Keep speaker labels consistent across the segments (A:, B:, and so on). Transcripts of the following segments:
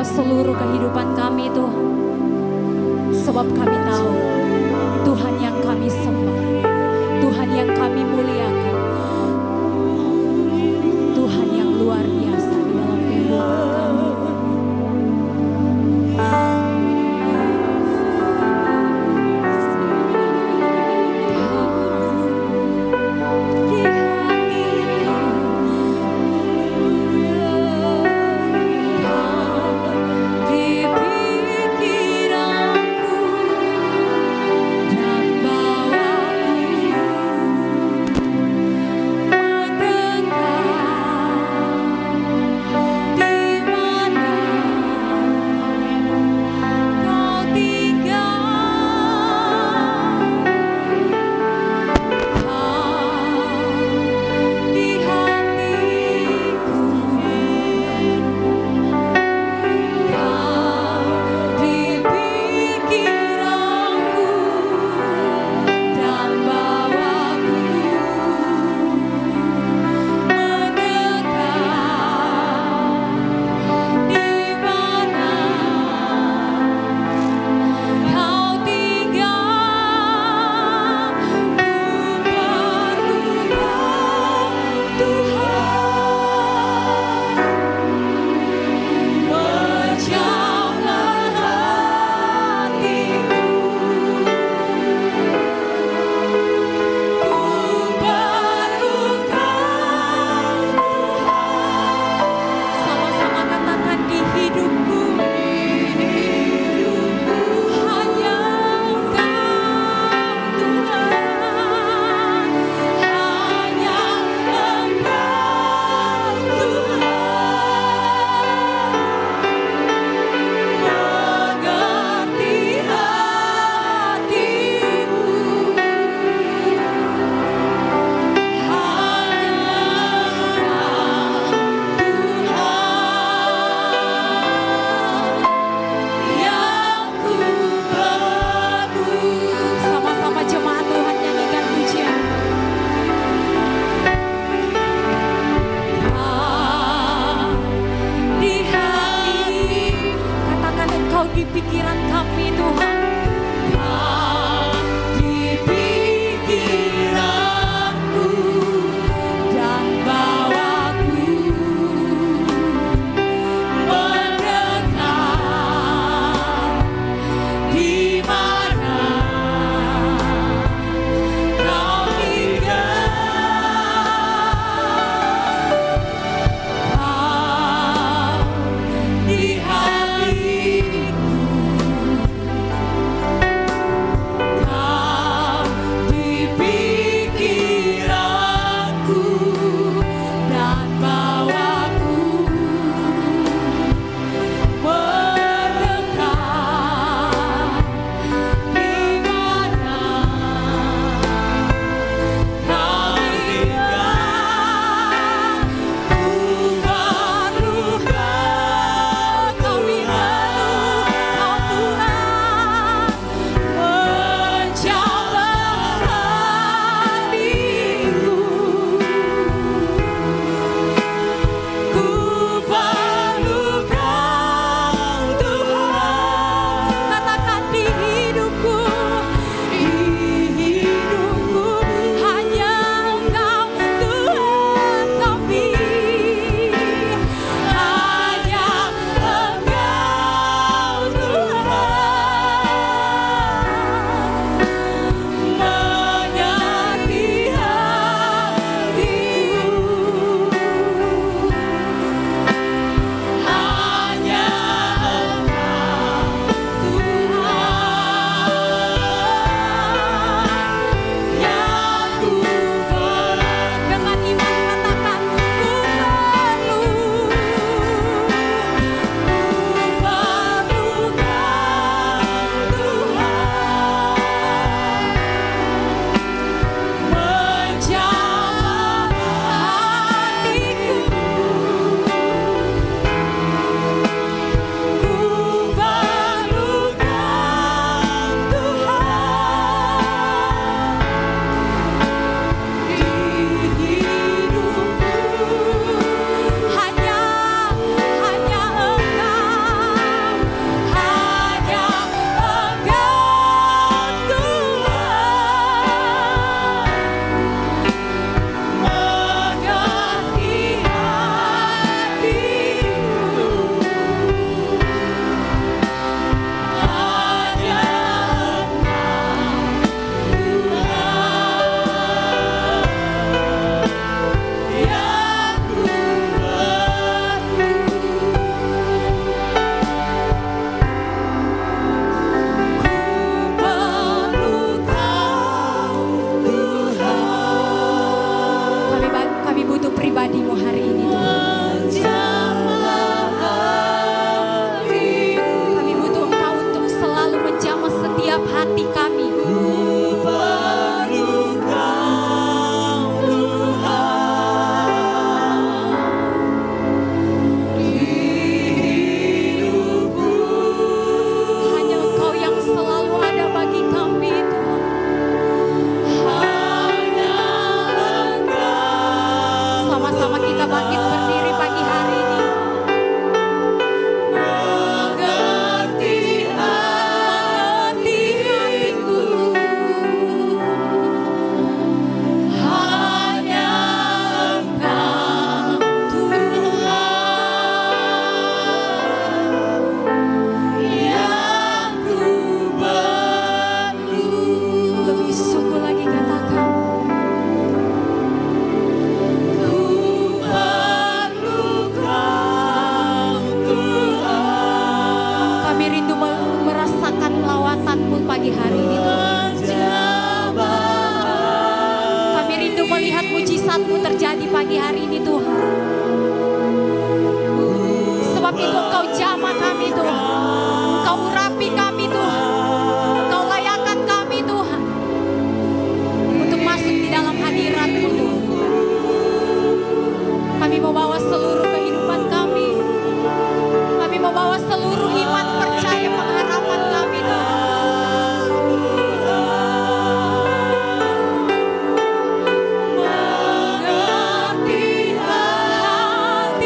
A: semua seluruh kehidupan kami Tuhan. Sebab kami tahu Tuhan yang kami sembah, Tuhan yang kami muliakan, Tuhan yang luar biasa di dalam kehidupan kami. pagi hari ini Tuhan. Sebab itu Engkau jamah kami Tuhan. Engkau urapi kami Tuhan. Engkau layakan kami Tuhan. Untuk masuk di dalam hadirat-Mu Tuhan. Kami membawa seluruh kehidupan kami. Kami membawa seluruh iman, percaya, pengharapan kami Tuhan. Mengerti hatimu.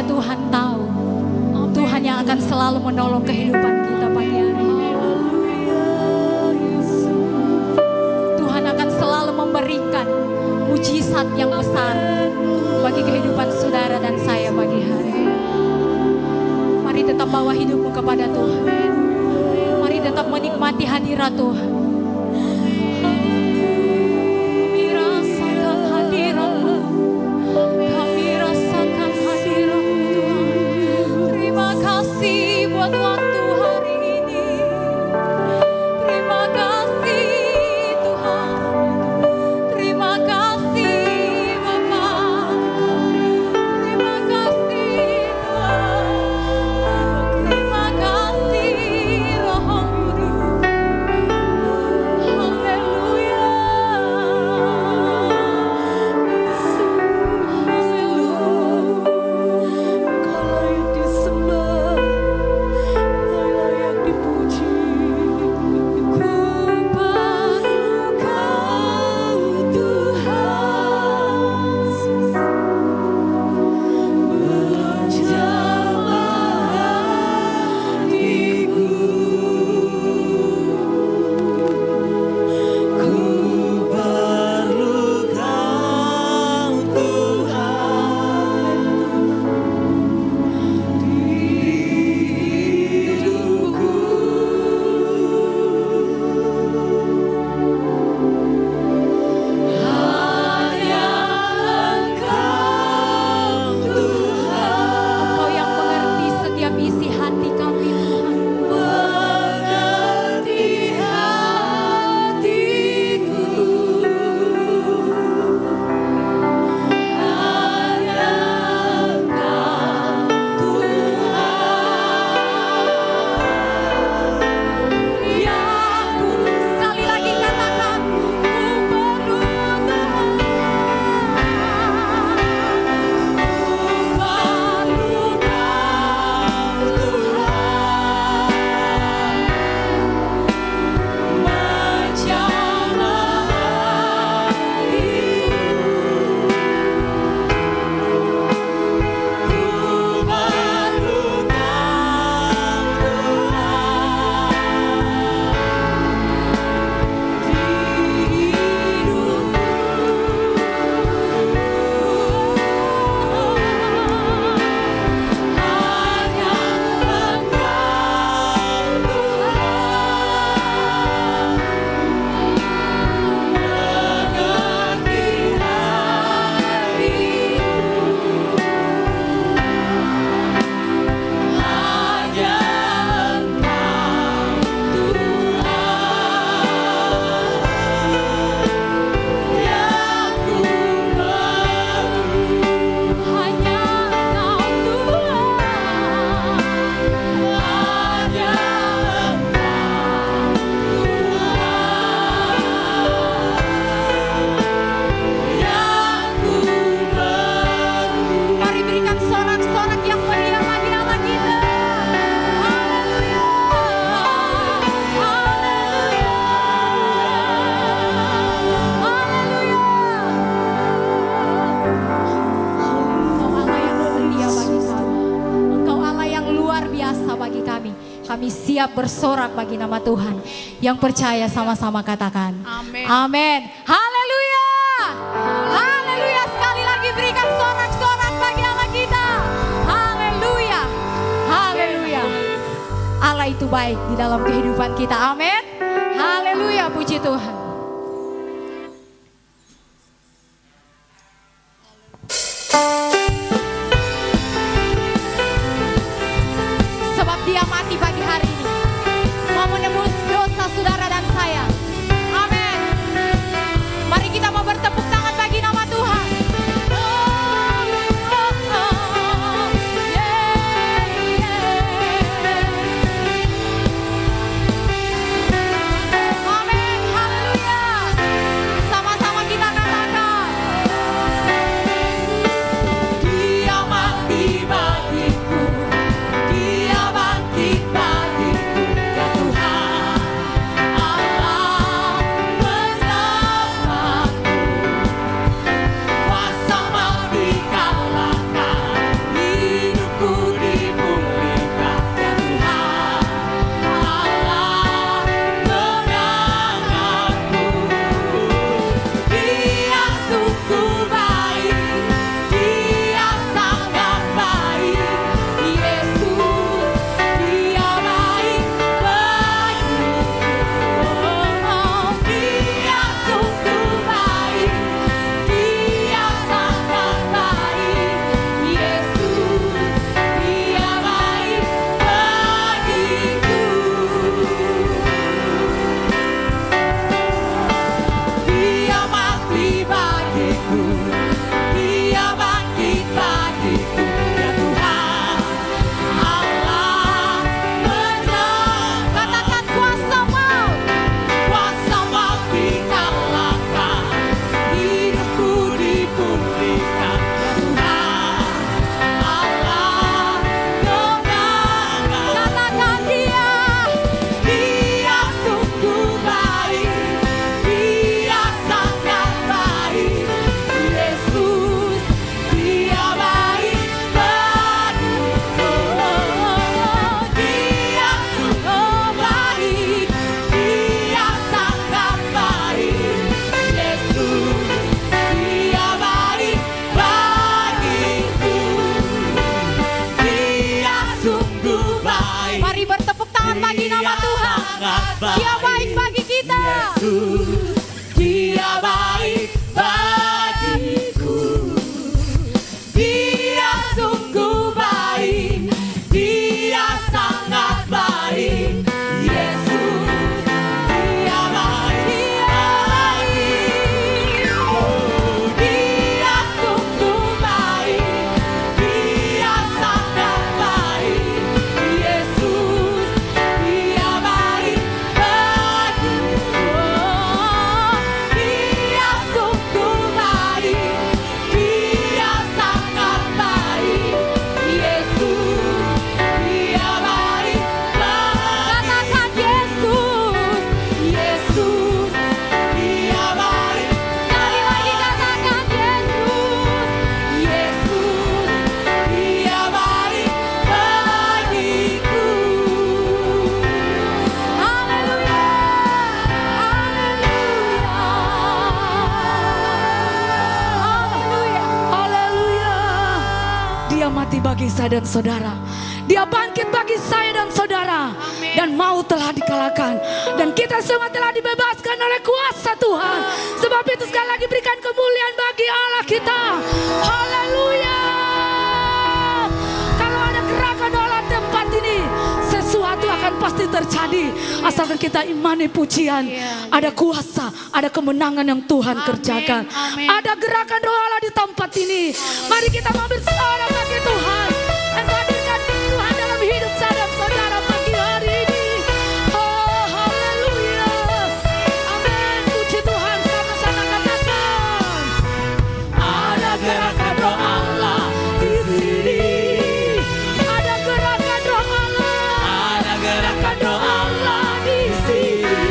A: Tuhan tahu Tuhan yang akan selalu menolong kehidupan kita pagi hari ini. Tuhan akan selalu memberikan mujizat yang besar bagi kehidupan saudara dan saya pagi hari ini. Mari tetap bawa hidupmu kepada Tuhan. Mari tetap menikmati hadirat Tuhan. Kami rasakan hadirat-Mu. Kami rasakan hadirat-Mu Tuhan. Terima kasih buat waktu hari ini. Terima kasih Tuhan. Terima kasih Bapa. Terima kasih Tuhan. Terima kasih Roh Kudus. Haleluya. Kau layak disembah, Kau layak dipuji. Ku perlu Kau Tuhan, menjamah hatiku. Ku perlu Kau Tuhan di hidupku. Hanya Engkau Tuhan, Engkau yang mengerti setiap isi hati kami Tuhan. Mengerti hatiku. Hanya Engkau Tuhan. Yang ku sekali lagi katakan, ku perlu Tuhan. Ku perlu Kau Tuhan, menjamah hatiku. Ku perlu Mari berikan sorak-sorak yang meriah bagi Allah kita. Haleluya. Haleluya. Haleluya. Engkau Allah yang setia bagi kami. Engkau Allah yang luar biasa bagi kami. Kami siap bersorak bagi nama Tuhan. Yang percaya sama-sama katakan.
B: Amin.
A: Amin. Haleluya. Haleluya. Sekali lagi berikan sorak-sorak bagi Allah kita. Haleluya. Haleluya. Allah itu baik di dalam kehidupan kita. Amin. Haleluya. Puji Tuhan. Sebab Dia mati pagi hari ini, mau menebus dosa saudara dan saya. Amin. Mari kita mau bertepuk tangan bagi nama Tuhan. Amin. Haleluya.
B: Yesus, Dia baik bagiku. Dia sungguh baik, Dia sangat baik. Yesus, Dia baik bagiku. Dia sungguh baik, Dia sangat baik. Yesus, Dia baik bagiku. Dia sungguh baik, Dia sangat baik. Yesus, Dia baik bagiku. Katakan Yesus, Yesus, Dia baik. Sekali lagi katakan Yesus, Yesus, Dia baik bagiku. Haleluya, haleluya,
C: Haleluya. Dia mati bagi saya dan saudara. Dia bangkit bagi saya dan saudara. Dan maut telah dikalahkan. Dan kita semua telah dibebaskan oleh kuasa Tuhan. Sebab itu sekali lagi berikan kemuliaan bagi Allah kita. Haleluya. Kalau ada gerakan dalam tempat ini, sesuatu akan pasti terjadi. Asalkan kita imani pujian. Ada kuasa, ada kemenangan yang Tuhan kerjakan. Ada gerakan roh Allah di tempat ini. Mari kita mau bersorak bagi Tuhan. Dan hadirkan Tuhan dalam hidup saya dan saudara pagi hari ini. Oh, haleluya. Amin. Puji Tuhan, sama-sama katakan.
B: Ada gerakan roh Allah di sini.
C: Ada gerakan roh Allah.
B: Ada gerakan roh Allah di sini.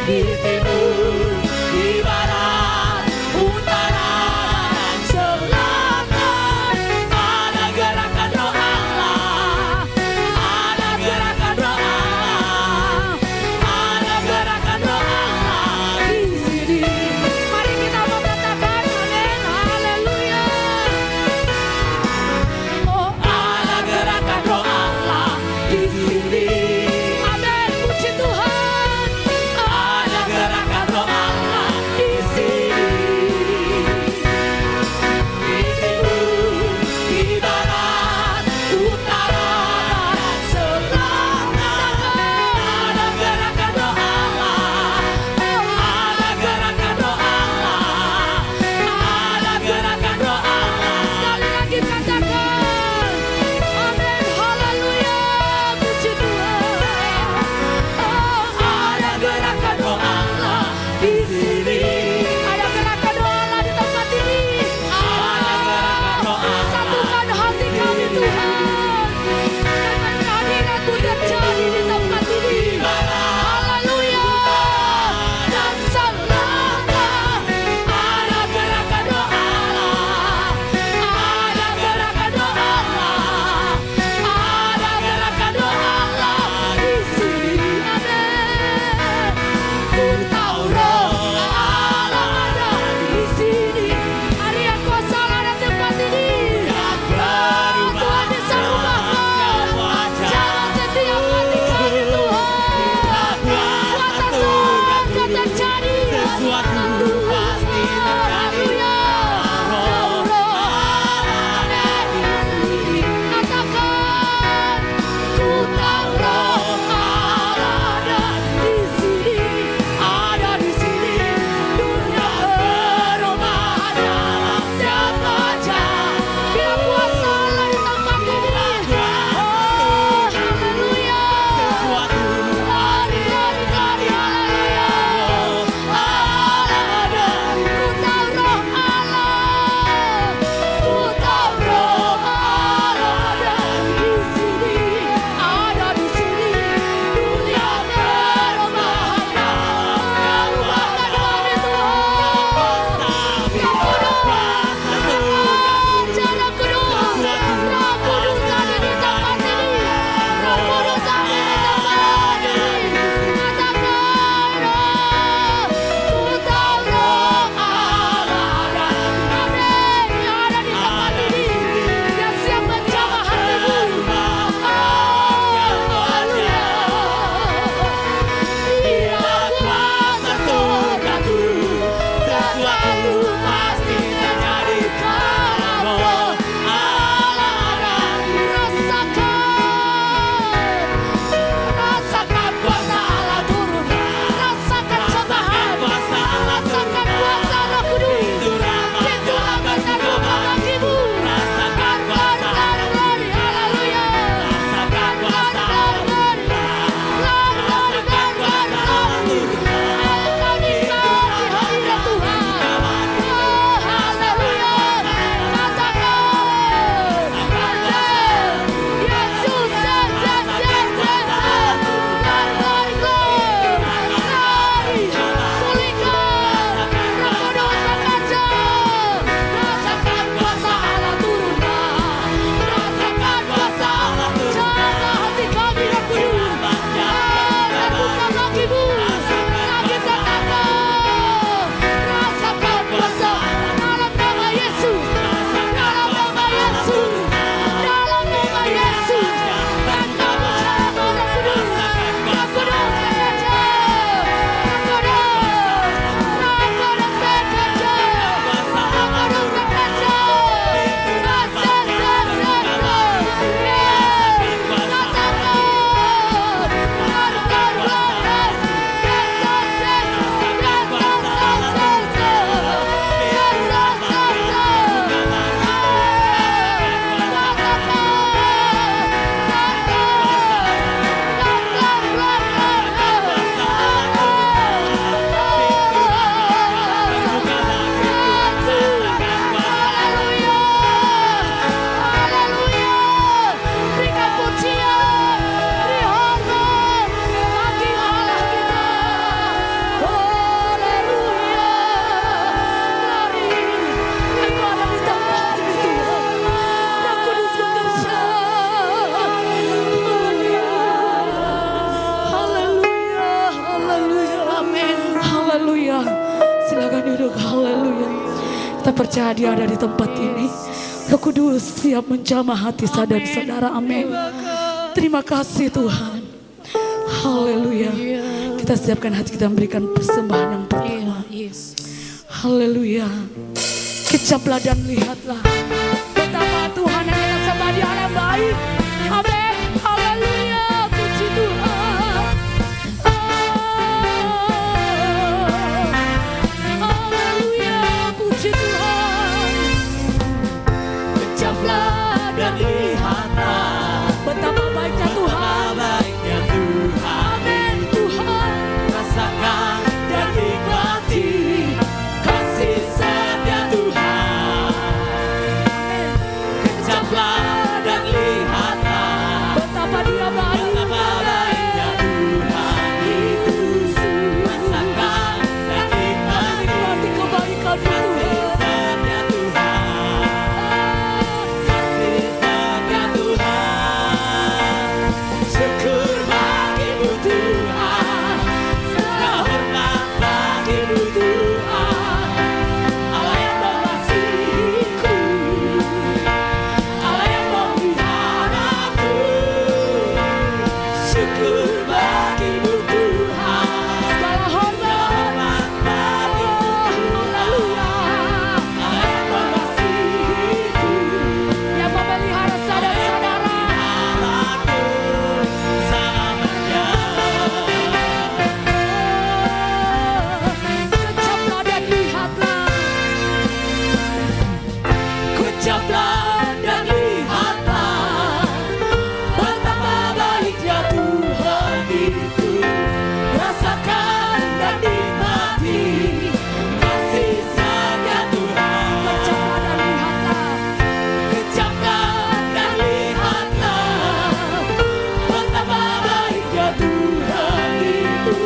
B: Di timur, di barat, utara, dan selatan.
C: Haleluya. Silakan duduk. Haleluya. Kita percaya Dia ada di tempat ini. Roh Kudus siap menjamah hati saudara-saudara. Amin. Terima kasih Tuhan. Haleluya. Kita siapkan hati kita memberikan persembahan yang pertama. Haleluya. Kejaplah dan lihatlah betapa Tuhan yang kita sembah Dia ada baik. Amin. Haleluya. Puji Tuhan. Haleluya. Puji Tuhan.
B: Kejaplah dan lihatlah
C: Betapa baiknya Tuhan.
B: baiknya Tuhan.
C: Amin Tuhan.
B: Rasakan dan nikmati kasih setia Tuhan. Kejaplah dan lihatlah
C: Betapa Dia baik.
B: betapa baiknya Tuhan itu. Rasakan dan nikmati
C: Nikmati kebaikan
B: kasih
C: Tuhan.
B: setia Tuhan. Kasih setia Tuhan. Syukur bagimu Tuhan. Segala hormat bagimu Tuhan. Allah yang mengasihiku, Allah yang memeliharaku. Syukur bagimu Tuhan.
C: Segala hormat.
B: Hormat bagimu
C: Haleluya.
B: Allah yang mengasihiku,
C: Yang memelihara saudara-saudara.
B: aku selamanya.
C: Kejaplah dan lihatlah.
B: Kejaplah dan lihatlah betapa baiknya Tuhan itu. Rasakan dan nikmati kasih setia Tuhan.
C: Kejaplah dan lihatlah.
B: Kejaplah dan lihatlah betapa baiknya Tuhan itu.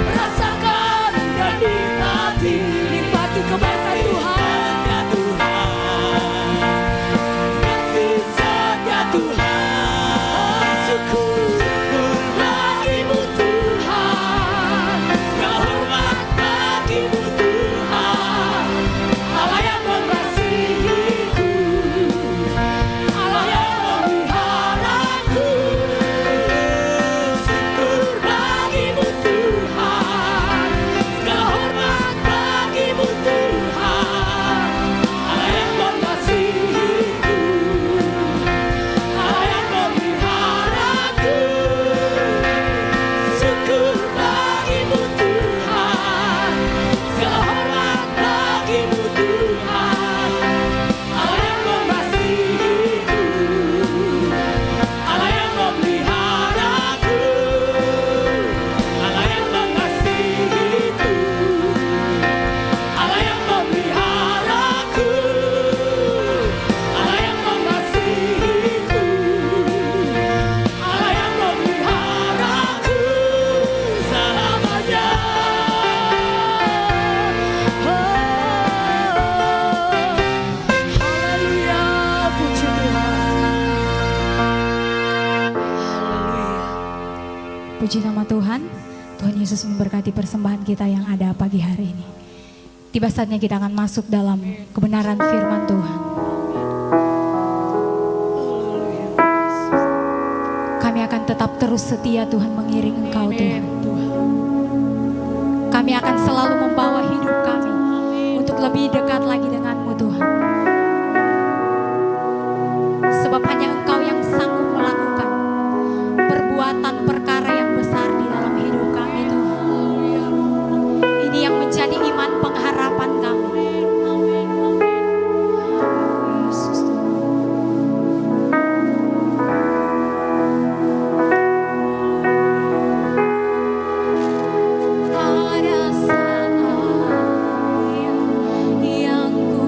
B: Rasakan dan nikmati
C: Nikmati kebaikan Tuhan.
B: setia Tuhan. Kasih setia Tuhan. Syukur bagimu Tuhan. Segala hormat bagimu Tuhan. Allah yang mengasihiku, Allah yang memeliharaku. Syukur bagimu Tuhan. Segala hormat bagimu Tuhan. Allah yang mengasihiku, Allah yang memeliharaku. Syukur bagimu Tuhan. Segala hormat bagimu Tuhan. Allah yang mengasihiku, Allah yang memeliharaku. Allah yang mengasihiku, Allah yang memeliharaku. Allah yang mengasihiku, Allah yang memeliharaku selamanya.
C: Haleluya. Puji Tuhan. Haleluya.
A: Puji nama Tuhan. Tuhan Yesus memberkati persembahan kita yang ada pagi hari ini. Tiba saatnya kita akan masuk dalam kebenaran firman Tuhan. Kami akan tetap terus setia Tuhan mengiring Engkau Tuhan. Kami akan selalu membawa hidup kami untuk lebih dekat lagi denganmu Tuhan. Sebab hanya Engkau yang sanggup melakukan perbuatan perkara yang besar di dalam hidup kami Tuhan. Ini yang menjadi iman pengharapan kami. Yesus Tuhan. Pada saat yang ku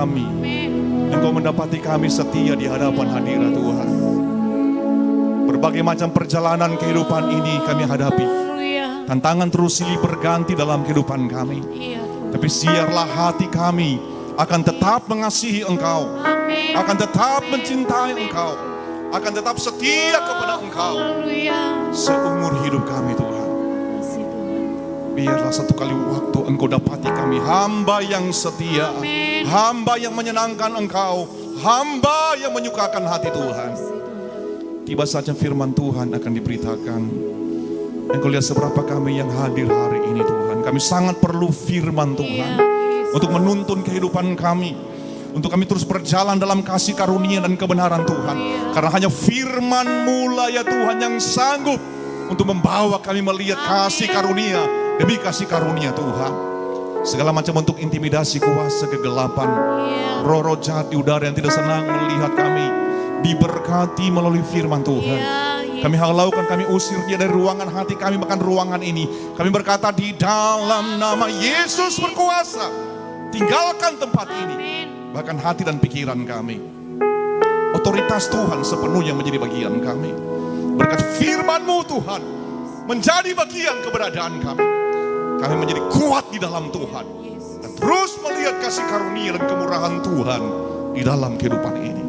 D: kami. Engkau mendapati kami setia di hadapan hadirat Tuhan. Berbagai macam perjalanan kehidupan ini kami hadapi. Tantangan terus silih berganti dalam kehidupan kami. Tapi siarlah hati kami akan tetap mengasihi Engkau, akan tetap mencintai Engkau, akan tetap setia kepada Engkau seumur hidup kami Tuhan. Biarlah satu kali waktu Engkau dapati kami hamba yang setia, hamba yang menyenangkan Engkau, hamba yang menyukakan hati Tuhan. Tiba saja firman Tuhan akan diberitakan. Engkau lihat seberapa kami yang hadir hari ini Tuhan. Kami sangat perlu firman Tuhan untuk menuntun kehidupan kami, untuk kami terus berjalan dalam kasih karunia dan kebenaran Tuhan. Karena hanya firman-Mu lah ya Tuhan yang sanggup untuk membawa kami melihat kasih karunia demi kasih karunia Tuhan. Segala macam bentuk intimidasi, kuasa kegelapan, roh-roh jahat di udara yang tidak senang melihat kami diberkati melalui firman Tuhan. Kami halaukan, kami usir dia dari ruangan hati kami, bahkan ruangan ini. Kami berkata di dalam nama Yesus berkuasa, tinggalkan tempat ini, bahkan hati dan pikiran kami. Otoritas Tuhan sepenuhnya menjadi bagian kami. Berkat firman-Mu Tuhan menjadi bagian keberadaan kami. Kami menjadi kuat di dalam Tuhan dan terus melihat kasih karunia dan kemurahan Tuhan di dalam kehidupan ini.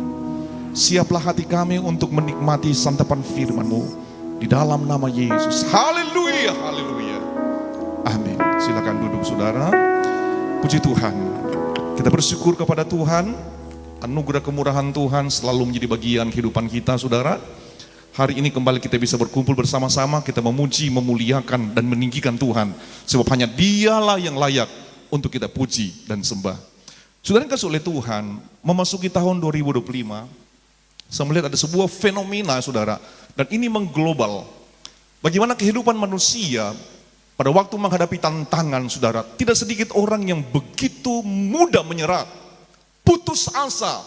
D: Siaplah hati kami untuk menikmati santapan firman-Mu di dalam nama Yesus. Haleluya, haleluya. Amin. Silakan duduk saudara. Puji Tuhan. Kita bersyukur kepada Tuhan. Anugerah kemurahan Tuhan selalu menjadi bagian kehidupan kita saudara. Hari ini kembali kita bisa berkumpul bersama-sama, kita memuji, memuliakan dan meninggikan Tuhan. Sebab hanya Dialah yang layak untuk kita puji dan sembah. Saudara yang kasih oleh Tuhan, memasuki tahun 2025, saya melihat ada sebuah fenomena saudara, dan ini mengglobal. Bagaimana kehidupan manusia pada waktu menghadapi tantangan saudara, tidak sedikit orang yang begitu mudah menyerah, putus asa,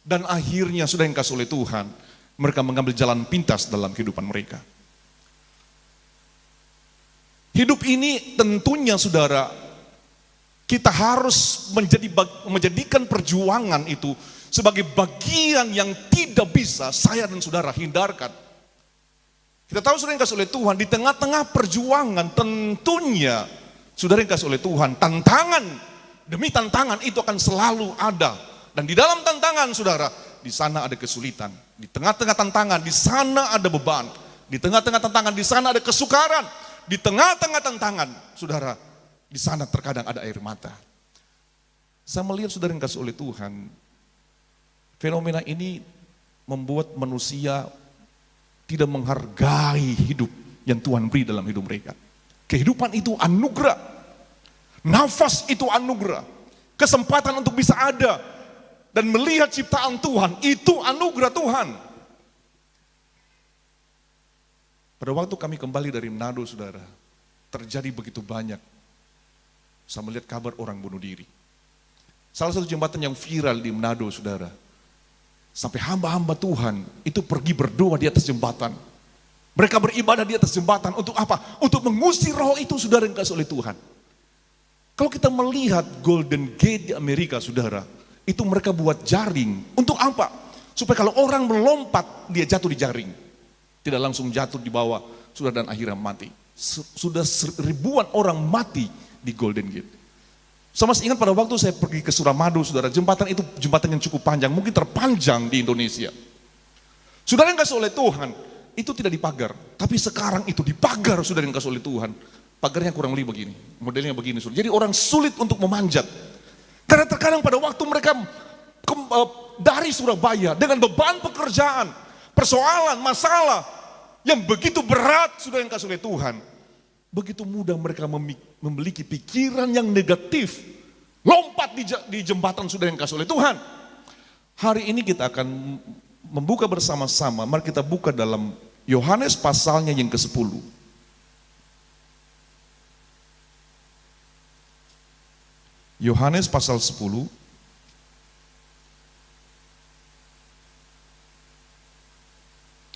D: dan akhirnya saudara yang kasih oleh Tuhan, mereka mengambil jalan pintas dalam kehidupan mereka. Hidup ini tentunya saudara, kita harus menjadikan perjuangan itu sebagai bagian yang tidak bisa saya dan saudara hindarkan. Kita tahu saudara yang kasih oleh Tuhan, di tengah-tengah perjuangan tentunya saudara yang kasih oleh Tuhan, tantangan demi tantangan itu akan selalu ada. Dan di dalam tantangan saudara, di sana ada kesulitan. Di tengah-tengah tantangan, di sana ada beban. Di tengah-tengah tantangan, di sana ada kesukaran. Di tengah-tengah tantangan, saudara, di sana terkadang ada air mata. Saya melihat saudara yang kasih oleh Tuhan, fenomena ini membuat manusia tidak menghargai hidup yang Tuhan beri dalam hidup mereka. Kehidupan itu anugerah. Nafas itu anugerah. Kesempatan untuk bisa ada dan melihat ciptaan Tuhan, itu anugerah Tuhan. Pada waktu kami kembali dari Manado, saudara, terjadi begitu banyak. Saya melihat kabar orang bunuh diri. Salah satu jembatan yang viral di Manado, saudara, sampai hamba-hamba Tuhan itu pergi berdoa di atas jembatan. Mereka beribadah di atas jembatan untuk apa? Untuk mengusir roh itu, saudara, yang dikasih oleh Tuhan. Kalau kita melihat Golden Gate di Amerika, saudara, itu mereka buat jaring. Untuk apa? Supaya kalau orang melompat, dia jatuh di jaring. Tidak langsung jatuh di bawah, saudara, dan akhirnya mati. Sudah ribuan orang mati di Golden Gate. Saya masih ingat pada waktu saya pergi ke Suramadu, saudara, jembatan itu jembatan yang cukup panjang, mungkin terpanjang di Indonesia. Saudara yang kasih oleh Tuhan, itu tidak dipagar. Tapi sekarang itu dipagar, saudara yang kasih oleh Tuhan. Pagarnya kurang lebih begini, modelnya begini, saudara. Jadi orang sulit untuk memanjat. Karena terkadang pada waktu mereka dari Surabaya dengan beban pekerjaan, persoalan, masalah yang begitu berat, saudara yang kasih oleh Tuhan, begitu mudah mereka memiliki pikiran yang negatif, lompat di jembatan, saudara yang kasih oleh Tuhan. Hari ini kita akan membuka bersama-sama, mari kita buka dalam Yohanes pasalnya yang ke-10. Yohanes pasal 10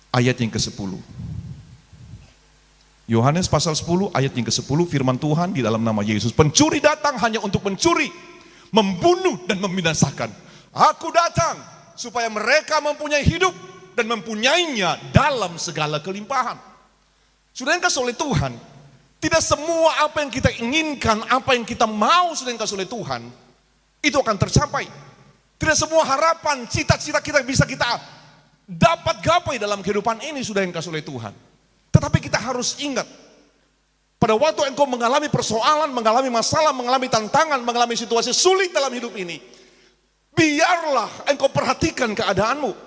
D: ayat yang ke-10. Yohanes pasal 10 ayat yang ke-10, firman Tuhan di dalam nama Yesus. Pencuri datang hanya untuk mencuri, membunuh dan membinasakan. Aku datang supaya mereka mempunyai hidup dan mempunyainya dalam segala kelimpahan. Saudara yang kasih oleh Tuhan, tidak semua apa yang kita inginkan, apa yang kita mau saudara yang kasih oleh Tuhan, itu akan tercapai. Tidak semua harapan, cita-cita kita bisa kita dapat gapai dalam kehidupan ini saudara yang kasih oleh Tuhan. Tetapi kita harus ingat, pada waktu engkau mengalami persoalan, mengalami masalah, mengalami tantangan, mengalami situasi sulit dalam hidup ini, biarlah engkau perhatikan keadaanmu.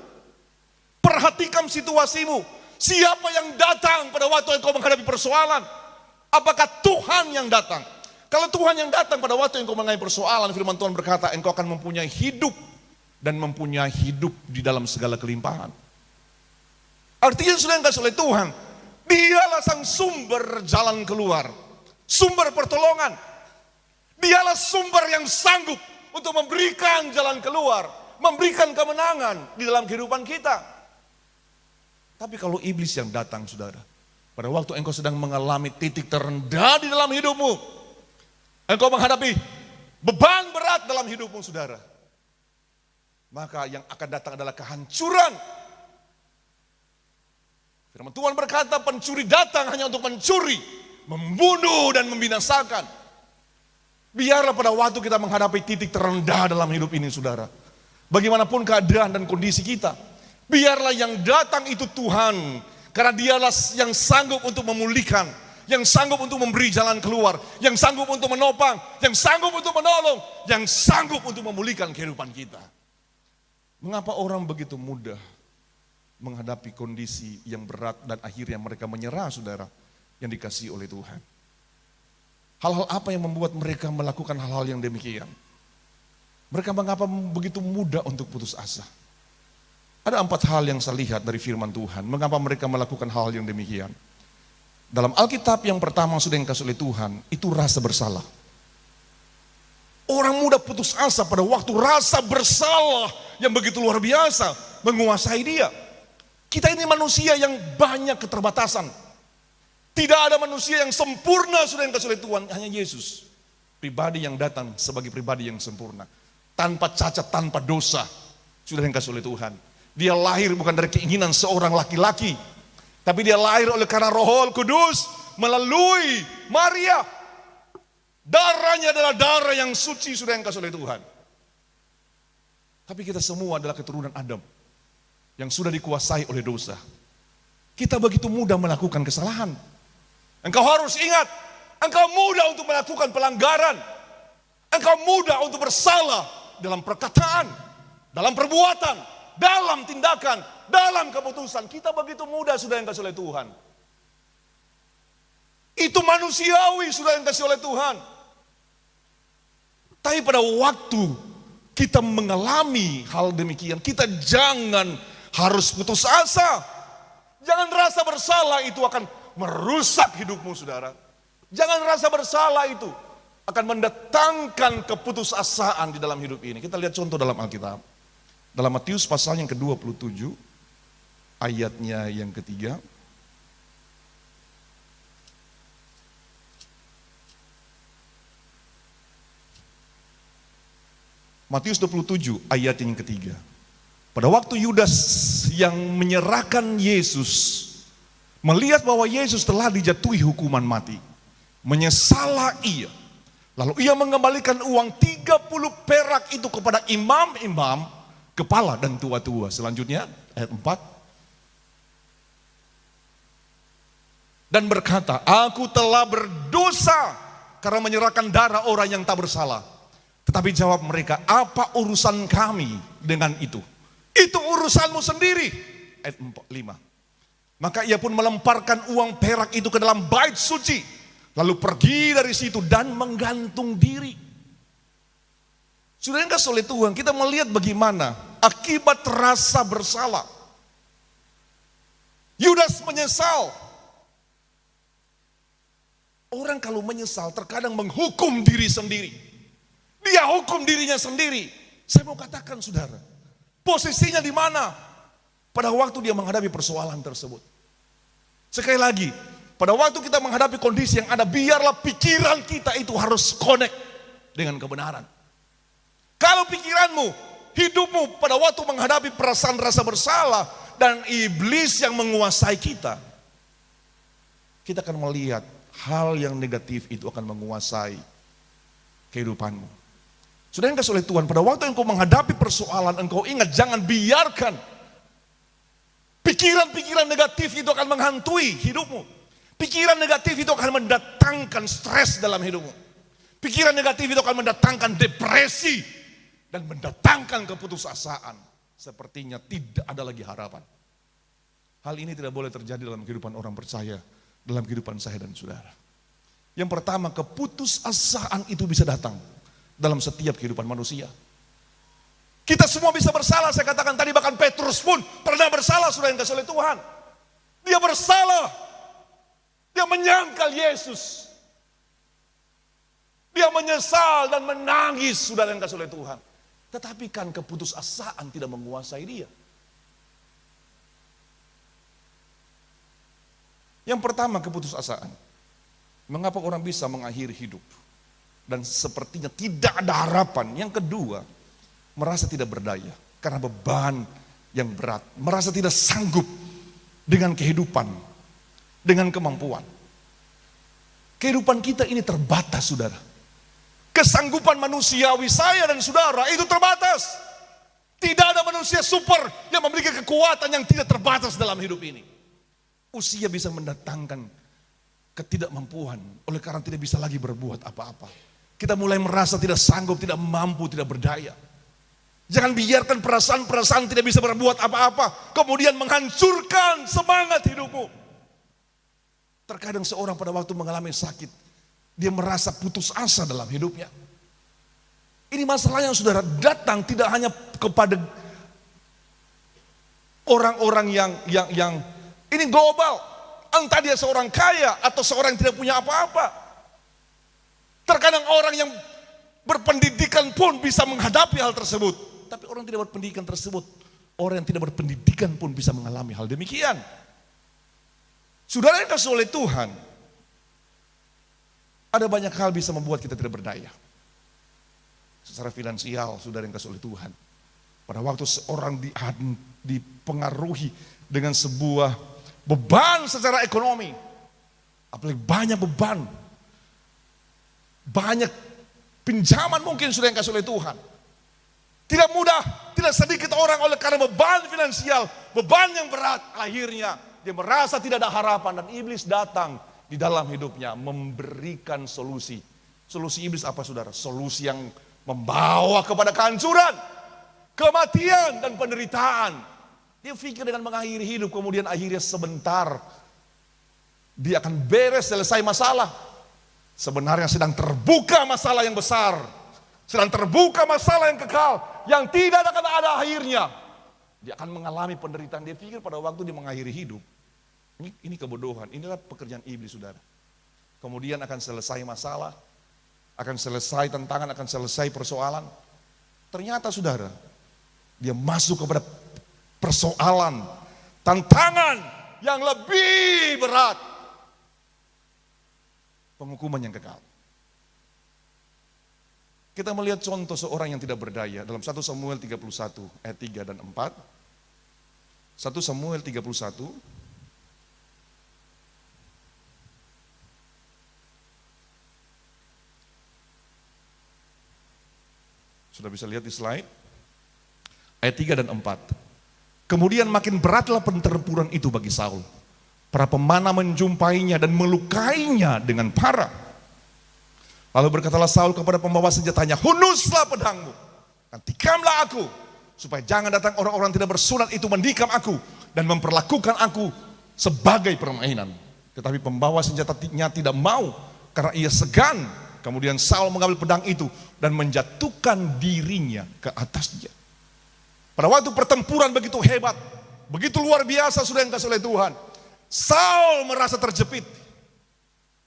D: Perhatikan situasimu. Siapa yang datang pada waktu engkau menghadapi persoalan? Apakah Tuhan yang datang? Kalau Tuhan yang datang pada waktu engkau mengalami persoalan, firman Tuhan berkata, engkau akan mempunyai hidup dan mempunyai hidup di dalam segala kelimpahan. Artinya sudah yang kasih oleh Tuhan, Dialah sang sumber jalan keluar, sumber pertolongan. Dialah sumber yang sanggup untuk memberikan jalan keluar, memberikan kemenangan di dalam kehidupan kita. Tapi kalau iblis yang datang, saudara, pada waktu engkau sedang mengalami titik terendah di dalam hidupmu, engkau menghadapi beban berat dalam hidupmu, saudara, maka yang akan datang adalah kehancuran. Firman Tuhan berkata, pencuri datang hanya untuk mencuri, membunuh dan membinasakan. Biarlah pada waktu kita menghadapi titik terendah dalam hidup ini, saudara, bagaimanapun keadaan dan kondisi kita, biarlah yang datang itu Tuhan, karena Dialah yang sanggup untuk memulihkan, yang sanggup untuk memberi jalan keluar, yang sanggup untuk menopang, yang sanggup untuk menolong, yang sanggup untuk memulihkan kehidupan kita. Mengapa orang begitu mudah menghadapi kondisi yang berat dan akhirnya mereka menyerah, saudara, yang dikasihi oleh Tuhan? Hal-hal apa yang membuat mereka melakukan hal-hal yang demikian? Mereka mengapa begitu mudah untuk putus asa? Ada 4 hal yang saya lihat dari firman Tuhan, mengapa mereka melakukan hal yang demikian. Dalam Alkitab yang pertama sudah yang dikasih oleh Tuhan, itu rasa bersalah. Orang muda putus asa pada waktu rasa bersalah yang begitu luar biasa menguasai dia. Kita ini manusia yang banyak keterbatasan. Tidak ada manusia yang sempurna sudah yang dikasih oleh Tuhan, hanya Yesus. Pribadi yang datang sebagai pribadi yang sempurna. Tanpa cacat, tanpa dosa, sudah yang dikasih oleh Tuhan. Dia lahir bukan dari keinginan seorang laki-laki, tapi dia lahir oleh karena Roh Kudus melalui Maria. Darahnya adalah darah yang suci sudah yang dikasih oleh Tuhan. Tapi kita semua adalah keturunan Adam yang sudah dikuasai oleh dosa. Kita begitu mudah melakukan kesalahan. Engkau harus ingat, engkau mudah untuk melakukan pelanggaran. Engkau mudah untuk bersalah dalam perkataan, dalam perbuatan, dalam tindakan, dalam keputusan. Kita begitu mudah sudah yang dikasih oleh Tuhan. Itu manusiawi sudah yang dikasih oleh Tuhan. Tapi pada waktu kita mengalami hal demikian, kita jangan harus putus asa. Jangan rasa bersalah itu akan merusak hidupmu, saudara. Jangan rasa bersalah itu akan mendatangkan keputusasaan di dalam hidup ini. Kita lihat contoh dalam Alkitab. Dalam Matius pasal yang ke-27, ayatnya yang ketiga. Matius 27 ayat yang ketiga. Pada waktu Yudas yang menyerahkan Yesus melihat bahwa Yesus telah dijatuhi hukuman mati, menyesalah ia. Lalu ia mengembalikan uang 30 perak itu kepada imam-imam, kepala dan tua-tua. Selanjutnya ayat 4. Dan berkata, aku telah berdosa karena menyerahkan darah orang yang tak bersalah. Tetapi jawab mereka, apa urusan kami dengan itu? Itu urusanmu sendiri. Ayat 5. Maka ia pun melemparkan uang perak itu ke dalam bait suci, lalu pergi dari situ dan menggantung diri. Sudah enggak oleh Tuhan, kita melihat bagaimana akibat rasa bersalah. Yudas menyesal. Orang kalau menyesal terkadang menghukum diri sendiri. Dia hukum dirinya sendiri. Saya mau katakan, saudara, posisinya di mana pada waktu dia menghadapi persoalan tersebut? Sekali lagi, pada waktu kita menghadapi kondisi yang ada, biarlah pikiran kita itu harus connect dengan kebenaran. Kalau pikiranmu, hidupmu pada waktu menghadapi perasaan rasa bersalah dan iblis yang menguasai kita, kita akan melihat hal yang negatif itu akan menguasai kehidupanmu. Saudara yang kasih oleh Tuhan, pada waktu engkau menghadapi persoalan, engkau ingat jangan biarkan pikiran-pikiran negatif itu akan menghantui hidupmu. Pikiran negatif itu akan mendatangkan stres dalam hidupmu. Pikiran negatif itu akan mendatangkan depresi dan mendatangkan keputusasaan. Sepertinya tidak ada lagi harapan. Hal ini tidak boleh terjadi dalam kehidupan orang percaya, dalam kehidupan saya dan saudara. Yang pertama, keputusasaan itu bisa datang dalam setiap kehidupan manusia. Kita semua bisa bersalah, saya katakan tadi, bahkan Petrus pun pernah bersalah, saudara yang kasih oleh Tuhan. Dia bersalah, dia menyangkal Yesus. Dia menyesal dan menangis, saudara yang kasih oleh Tuhan. Tetapi kan keputusasaan tidak menguasai dia. Yang pertama, keputusasaan. Mengapa orang bisa mengakhiri hidup dan sepertinya tidak ada harapan? Yang kedua, merasa tidak berdaya karena beban yang berat, merasa tidak sanggup dengan kehidupan, dengan kemampuan. Kehidupan kita ini terbatas, saudara. Kesanggupan manusiawi saya dan saudara itu terbatas. Tidak ada manusia super yang memiliki kekuatan yang tidak terbatas dalam hidup ini. Usia bisa mendatangkan ketidakmampuan, oleh karena tidak bisa lagi berbuat apa-apa. Kita mulai merasa tidak sanggup, tidak mampu, tidak berdaya. Jangan biarkan perasaan-perasaan tidak bisa berbuat apa-apa kemudian menghancurkan semangat hidupmu. Terkadang seorang pada waktu mengalami sakit, dia merasa putus asa dalam hidupnya. Ini masalah yang saudara datang tidak hanya kepada orang-orang yang ini global. Entah dia seorang kaya atau seorang yang tidak punya apa-apa. Terkadang orang yang berpendidikan pun bisa menghadapi hal tersebut. Tapi orang tidak berpendidikan tersebut, orang yang tidak berpendidikan pun bisa mengalami hal demikian. Saudara yang kasih oleh Tuhan, ada banyak hal bisa membuat kita tidak berdaya. Secara finansial, saudara yang kasih oleh Tuhan. Pada waktu seorang dipengaruhi dengan sebuah beban secara ekonomi, apalagi banyak beban, banyak pinjaman mungkin sudah yang kasih oleh Tuhan. Tidak mudah, tidak sedikit orang oleh karena beban finansial, beban yang berat, akhirnya dia merasa tidak ada harapan dan iblis datang di dalam hidupnya memberikan solusi. Solusi iblis apa, saudara? Solusi yang membawa kepada kehancuran, kematian dan penderitaan. Dia pikir dengan mengakhiri hidup, kemudian akhirnya sebentar dia akan beres, selesai masalah. Sebenarnya sedang terbuka masalah yang besar, sedang terbuka masalah yang kekal, yang tidak akan ada akhirnya. Dia akan mengalami penderitaan. Dia pikir pada waktu dia mengakhiri hidup, ini kebodohan, inilah pekerjaan iblis, saudara. Kemudian akan selesai masalah, akan selesai tantangan, akan selesai persoalan. Ternyata, saudara, dia masuk kepada persoalan, tantangan yang lebih berat, penghukuman yang kekal. Kita melihat contoh seorang yang tidak berdaya dalam 1 Samuel 31 ayat 3 dan 4. 1 Samuel 31 sudah bisa lihat di slide ayat 3 dan 4. Kemudian makin beratlah pertempuran itu bagi Saul. Para pemanah menjumpainya dan melukainya dengan parah. Lalu berkatalah Saul kepada pembawa senjatanya, "Hunuslah pedangmu dan tikamlah aku, supaya jangan datang orang-orang tidak bersunat itu mendikam aku dan memperlakukan aku sebagai permainan." Tetapi pembawa senjatanya tidak mau karena ia segan. Kemudian Saul mengambil pedang itu dan menjatuhkan dirinya ke atasnya. Pada waktu pertempuran begitu hebat, begitu luar biasa, sudah yang kasih oleh Tuhan, Saul merasa terjepit.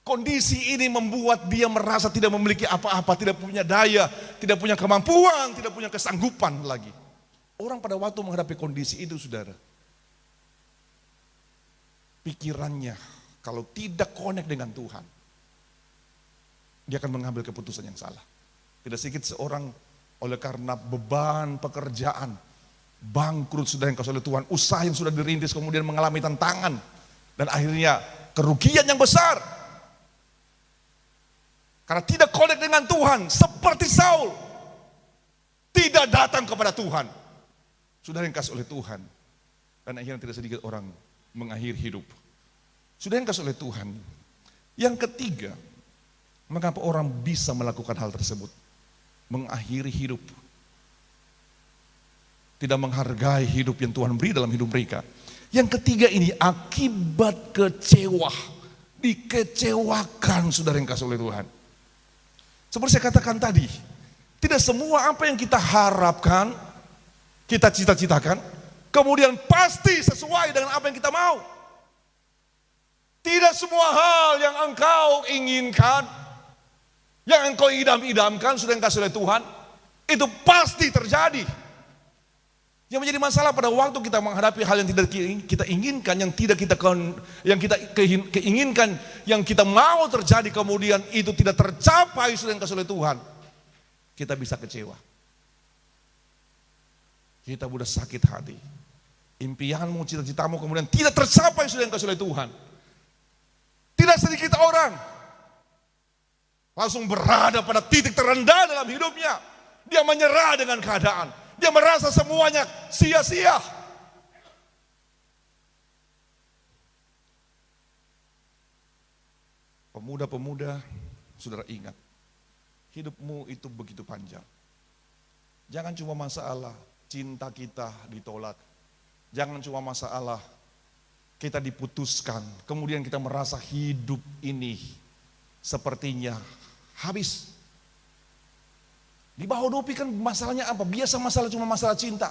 D: Kondisi ini membuat dia merasa tidak memiliki apa-apa, tidak punya daya, tidak punya kemampuan, tidak punya kesanggupan lagi. Orang pada waktu menghadapi kondisi itu, saudara, pikirannya kalau tidak connect dengan Tuhan, dia akan mengambil keputusan yang salah. Tidak sedikit seorang oleh karena beban pekerjaan, bangkrut sudah yang kasih oleh Tuhan, usaha yang sudah dirintis kemudian mengalami tantangan, dan akhirnya kerugian yang besar. Karena tidak connect dengan Tuhan, seperti Saul, tidak datang kepada Tuhan. Sudah yang kasih oleh Tuhan, dan akhirnya tidak sedikit orang mengakhiri hidup. Sudah yang kasih oleh Tuhan. Yang ketiga, mengapa orang bisa melakukan hal tersebut? Mengakhiri hidup, tidak menghargai hidup yang Tuhan beri dalam hidup mereka. Yang ketiga ini akibat kecewa, dikecewakan saudara yang kasih oleh Tuhan. Seperti saya katakan tadi, tidak semua apa yang kita harapkan, kita cita-citakan, kemudian pasti sesuai dengan apa yang kita mau. Tidak semua hal yang engkau inginkan, yang engkau idam-idamkan sudah yang kasih oleh Tuhan, itu pasti terjadi. Yang menjadi masalah pada waktu kita menghadapi hal yang tidak kita inginkan, yang tidak kita keinginkan, yang kita mau terjadi, kemudian itu tidak tercapai sudah yang kasih oleh Tuhan, kita bisa kecewa. Kita mudah sakit hati. Impianmu, cita-citamu kemudian tidak tercapai sudah yang kasih oleh Tuhan. Tidak sedikit orang langsung berada pada titik terendah dalam hidupnya. Dia menyerah dengan keadaan. Dia merasa semuanya sia-sia. Pemuda-pemuda, saudara ingat, hidupmu itu begitu panjang. Jangan cuma masalah cinta kita ditolak. Jangan cuma masalah kita diputuskan, kemudian kita merasa hidup ini sepertinya habis. Di bawah dopi kan masalahnya apa? Biasa masalah cuma masalah cinta.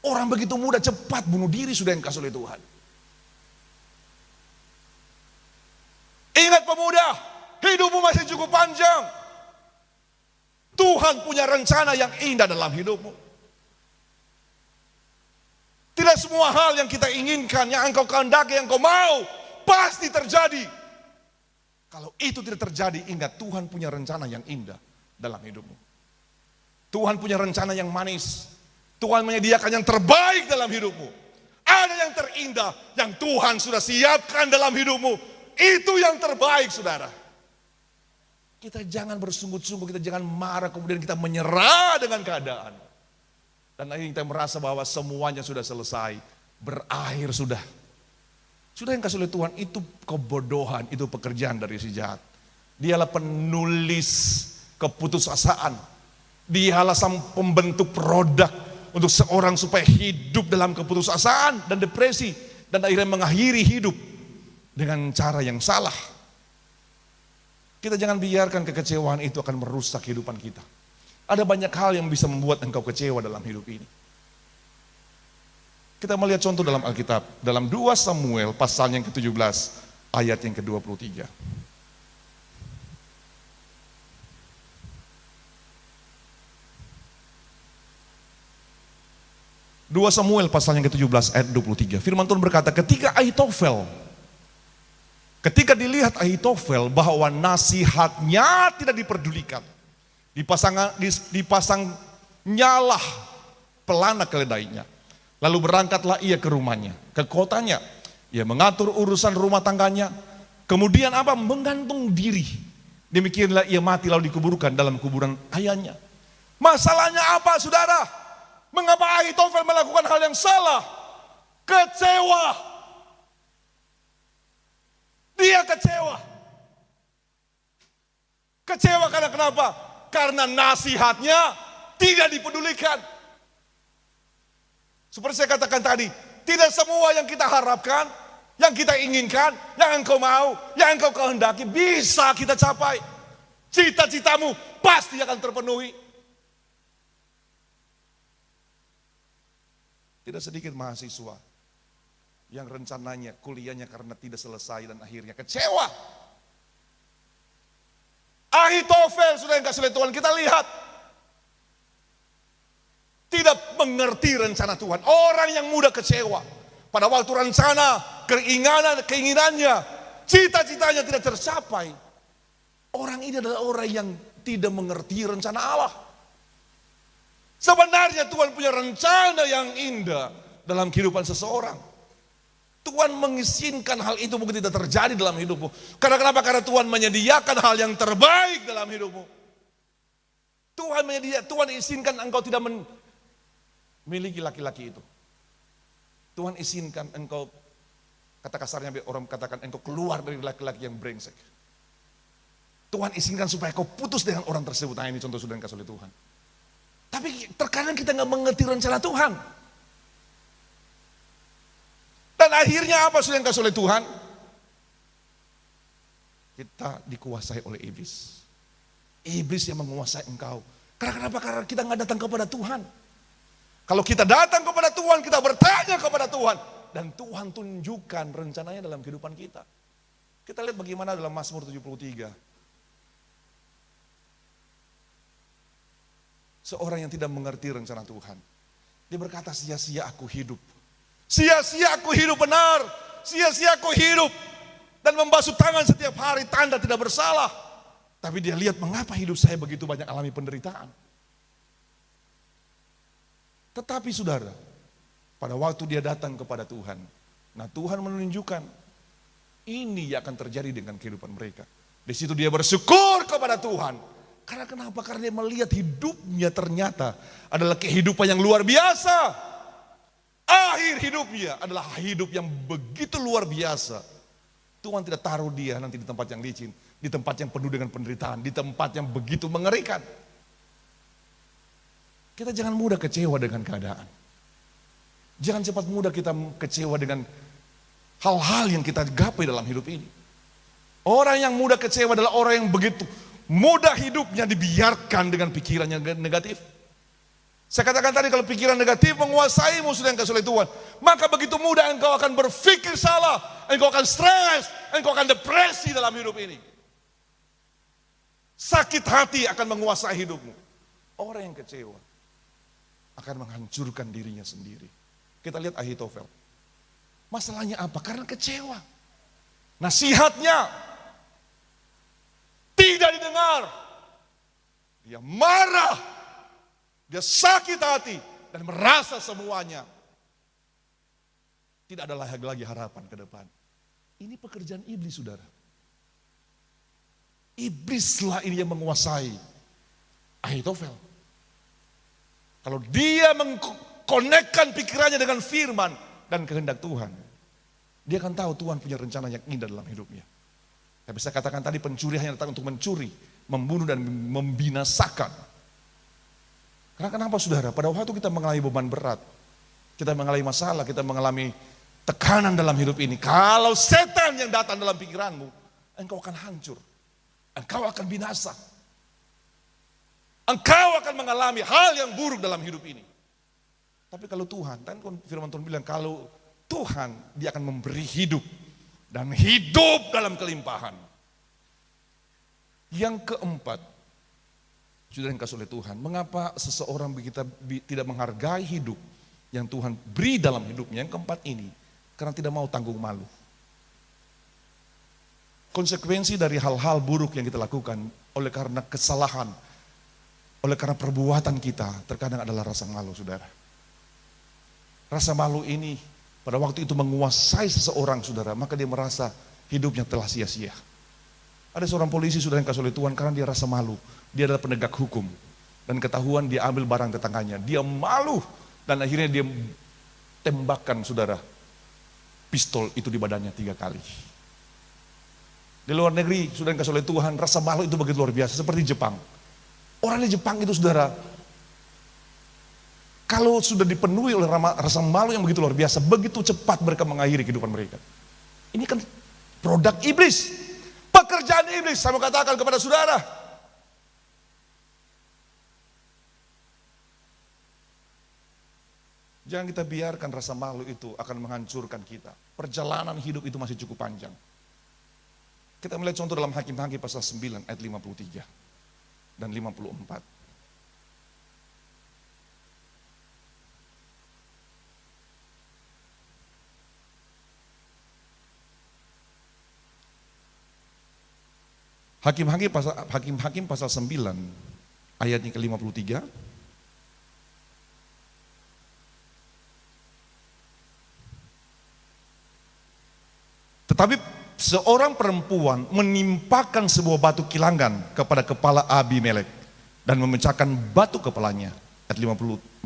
D: Orang begitu mudah cepat bunuh diri sudah yang kasih oleh Tuhan. Ingat pemuda, hidupmu masih cukup panjang. Tuhan punya rencana yang indah dalam hidupmu. Tidak semua hal yang kita inginkan, yang engkau kehendaki, yang engkau mau, pasti terjadi. Kalau itu tidak terjadi, ingat Tuhan punya rencana yang indah dalam hidupmu. Tuhan punya rencana yang manis. Tuhan menyediakan yang terbaik dalam hidupmu. Ada yang terindah yang Tuhan sudah siapkan dalam hidupmu. Itu yang terbaik, saudara. Kita jangan bersungguh-sungguh, kita jangan marah, kemudian kita menyerah dengan keadaan. Dan akhirnya kita merasa bahwa semuanya sudah selesai, berakhir sudah. Sudah yang kasih oleh Tuhan, itu kebodohan, itu pekerjaan dari si jahat. Dialah penulis keputusasaan. Dialah sang pembentuk produk untuk seorang supaya hidup dalam keputusasaan dan depresi. Dan akhirnya mengakhiri hidup dengan cara yang salah. Kita jangan biarkan kekecewaan itu akan merusak kehidupan kita. Ada banyak hal yang bisa membuat engkau kecewa dalam hidup ini. Kita melihat contoh dalam Alkitab, dalam 2 Samuel pasal yang ke-17 ayat yang ke-23. 2 Samuel pasal yang ke-17 ayat 23. Firman Tuhan berkata, ketika dilihat Ahitofel bahwa nasihatnya tidak diperdulikan, dipasang nyalah pelana keledainya. Lalu berangkatlah ia ke rumahnya, ke kotanya. Ia mengatur urusan rumah tangganya. Kemudian apa? Menggantung diri. Demikianlah ia mati lalu dikuburkan dalam kuburan ayahnya. Masalahnya apa, saudara? Mengapa Ahitofel melakukan hal yang salah? Kecewa. Dia kecewa. Kecewa karena kenapa? Karena nasihatnya tidak dipedulikan. Seperti saya katakan tadi, tidak semua yang kita harapkan, yang kita inginkan, yang engkau mau, yang engkau kehendaki bisa kita capai. Cita-citamu pasti akan terpenuhi. Tidak sedikit mahasiswa yang rencananya kuliahnya karena tidak selesai dan akhirnya kecewa. Ahitofel sudah yang kasih oleh Tuhan, kita lihat tidak mengerti rencana Tuhan. Orang yang mudah kecewa pada waktu rencana, keinginannya, cita-citanya tidak tercapai. Orang ini adalah orang yang tidak mengerti rencana Allah. Sebenarnya Tuhan punya rencana yang indah dalam kehidupan seseorang. Tuhan mengizinkan hal itu mungkin tidak terjadi dalam hidupmu. Karena kenapa? Karena Tuhan menyediakan hal yang terbaik dalam hidupmu. Tuhan izinkan engkau tidak memiliki laki-laki itu. Tuhan izinkan engkau, kata kasarnya orang katakan, engkau keluar dari laki-laki yang brengsek. Tuhan izinkan supaya kau putus dengan orang tersebut. Nah, ini contoh sudah dikasih oleh Tuhan. Tapi terkadang kita nggak mengerti rencana Tuhan. Dan akhirnya apa sudah dikasih oleh Tuhan? Kita dikuasai oleh iblis. Iblis yang menguasai engkau. Karena kenapa? Karena kita nggak datang kepada Tuhan. Kalau kita datang kepada Tuhan, kita bertanya kepada Tuhan. Dan Tuhan tunjukkan rencananya dalam kehidupan kita. Kita lihat bagaimana dalam Mazmur 73. Seorang yang tidak mengerti rencana Tuhan. Dia berkata, sia-sia aku hidup. Sia-sia aku hidup benar. Sia-sia aku hidup. Dan membasuh tangan setiap hari, tanda tidak bersalah. Tapi dia lihat, mengapa hidup saya begitu banyak alami penderitaan. Tetapi saudara, pada waktu dia datang kepada Tuhan, nah Tuhan menunjukkan ini yang akan terjadi dengan kehidupan mereka. Di situ dia bersyukur kepada Tuhan. Karena kenapa? Karena dia melihat hidupnya ternyata adalah kehidupan yang luar biasa. Akhir hidupnya adalah hidup yang begitu luar biasa. Tuhan tidak taruh dia nanti di tempat yang licin, di tempat yang penuh dengan penderitaan, di tempat yang begitu mengerikan. Kita jangan mudah kecewa dengan keadaan. Jangan cepat mudah kita kecewa dengan hal-hal yang kita gapai dalam hidup ini. Orang yang mudah kecewa adalah orang yang begitu mudah hidupnya dibiarkan dengan pikiran yang negatif. Saya katakan tadi, kalau pikiran negatif menguasaimu sudah engkau oleh Tuhan, maka begitu mudah engkau akan berpikir salah, engkau akan stres, engkau akan depresi dalam hidup ini. Sakit hati akan menguasai hidupmu. Orang yang kecewa akan menghancurkan dirinya sendiri. Kita lihat Ahitofel. Masalahnya apa? Karena kecewa. Nasihatnya tidak didengar. Dia marah. Dia sakit hati dan merasa semuanya tidak ada lagi harapan ke depan. Ini pekerjaan iblis, saudara. Iblislah ini yang menguasai Ahitofel. Kalau dia mengkonekkan pikirannya dengan firman dan kehendak Tuhan, dia akan tahu Tuhan punya rencana yang indah dalam hidupnya. Saya bisa katakan tadi, pencuri hanya datang untuk mencuri, membunuh dan membinasakan. Karena kenapa, saudara? Pada waktu kita mengalami beban berat, kita mengalami masalah, kita mengalami tekanan dalam hidup ini, kalau setan yang datang dalam pikiranmu, engkau akan hancur, engkau akan binasa, engkau akan mengalami hal yang buruk dalam hidup ini. Tapi kalau Tuhan, kan firman Tuhan bilang, kalau Tuhan, dia akan memberi hidup dan hidup dalam kelimpahan. Yang keempat, sudah dikasih oleh Tuhan, mengapa seseorang kita tidak menghargai hidup yang Tuhan beri dalam hidupnya? Yang keempat ini, karena tidak mau tanggung malu. Konsekuensi dari hal-hal buruk yang kita lakukan oleh karena kesalahan, oleh karena perbuatan kita, terkadang adalah rasa malu, saudara. Rasa malu ini pada waktu itu menguasai seseorang, saudara, maka dia merasa hidupnya telah sia-sia. Ada seorang polisi sudah yang dikasih oleh Tuhan karena dia rasa malu. Dia adalah penegak hukum. Dan ketahuan dia ambil barang tetangganya. Dia malu. Dan akhirnya dia tembakkan, saudara, pistol itu di badannya 3 kali. Di luar negeri sudah yang dikasih oleh Tuhan, rasa malu itu begitu luar biasa. Seperti Jepang. Orang di Jepang itu, saudara, kalau sudah dipenuhi oleh rasa malu yang begitu luar biasa, begitu cepat mereka mengakhiri kehidupan mereka. Ini kan produk iblis. Pekerjaan iblis, saya mau katakan kepada saudara. Jangan kita biarkan rasa malu itu akan menghancurkan kita. Perjalanan hidup itu masih cukup panjang. Kita melihat contoh dalam Hakim-Hakim pasal 9 ayat 53 dan 54. Hakim-Hakim pasal 9 ayatnya ke-53. Tetapi seorang perempuan menimpakan sebuah batu kilangan kepada kepala Abimelek dan memecahkan batu kepalanya. Ayat 54.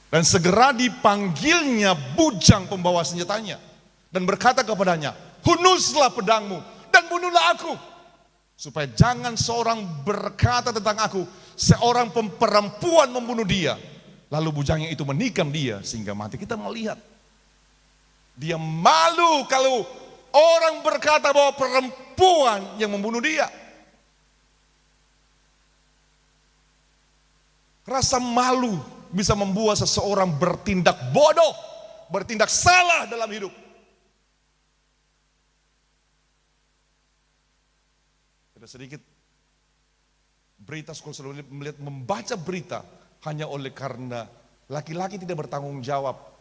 D: Dan segera dipanggilnya bujang pembawa senjatanya dan berkata kepadanya, hunuslah pedangmu dan bunuhlah aku, supaya jangan seorang berkata tentang aku, seorang perempuan membunuh dia. Lalu bujangnya itu menikam dia sehingga mati. Kita melihat dia malu kalau orang berkata bahwa perempuan yang membunuh dia. Rasa malu bisa membuat seseorang bertindak bodoh, bertindak salah dalam hidup. Ada sedikit berita sekolah selalu melihat membaca berita hanya oleh karena laki-laki tidak bertanggung jawab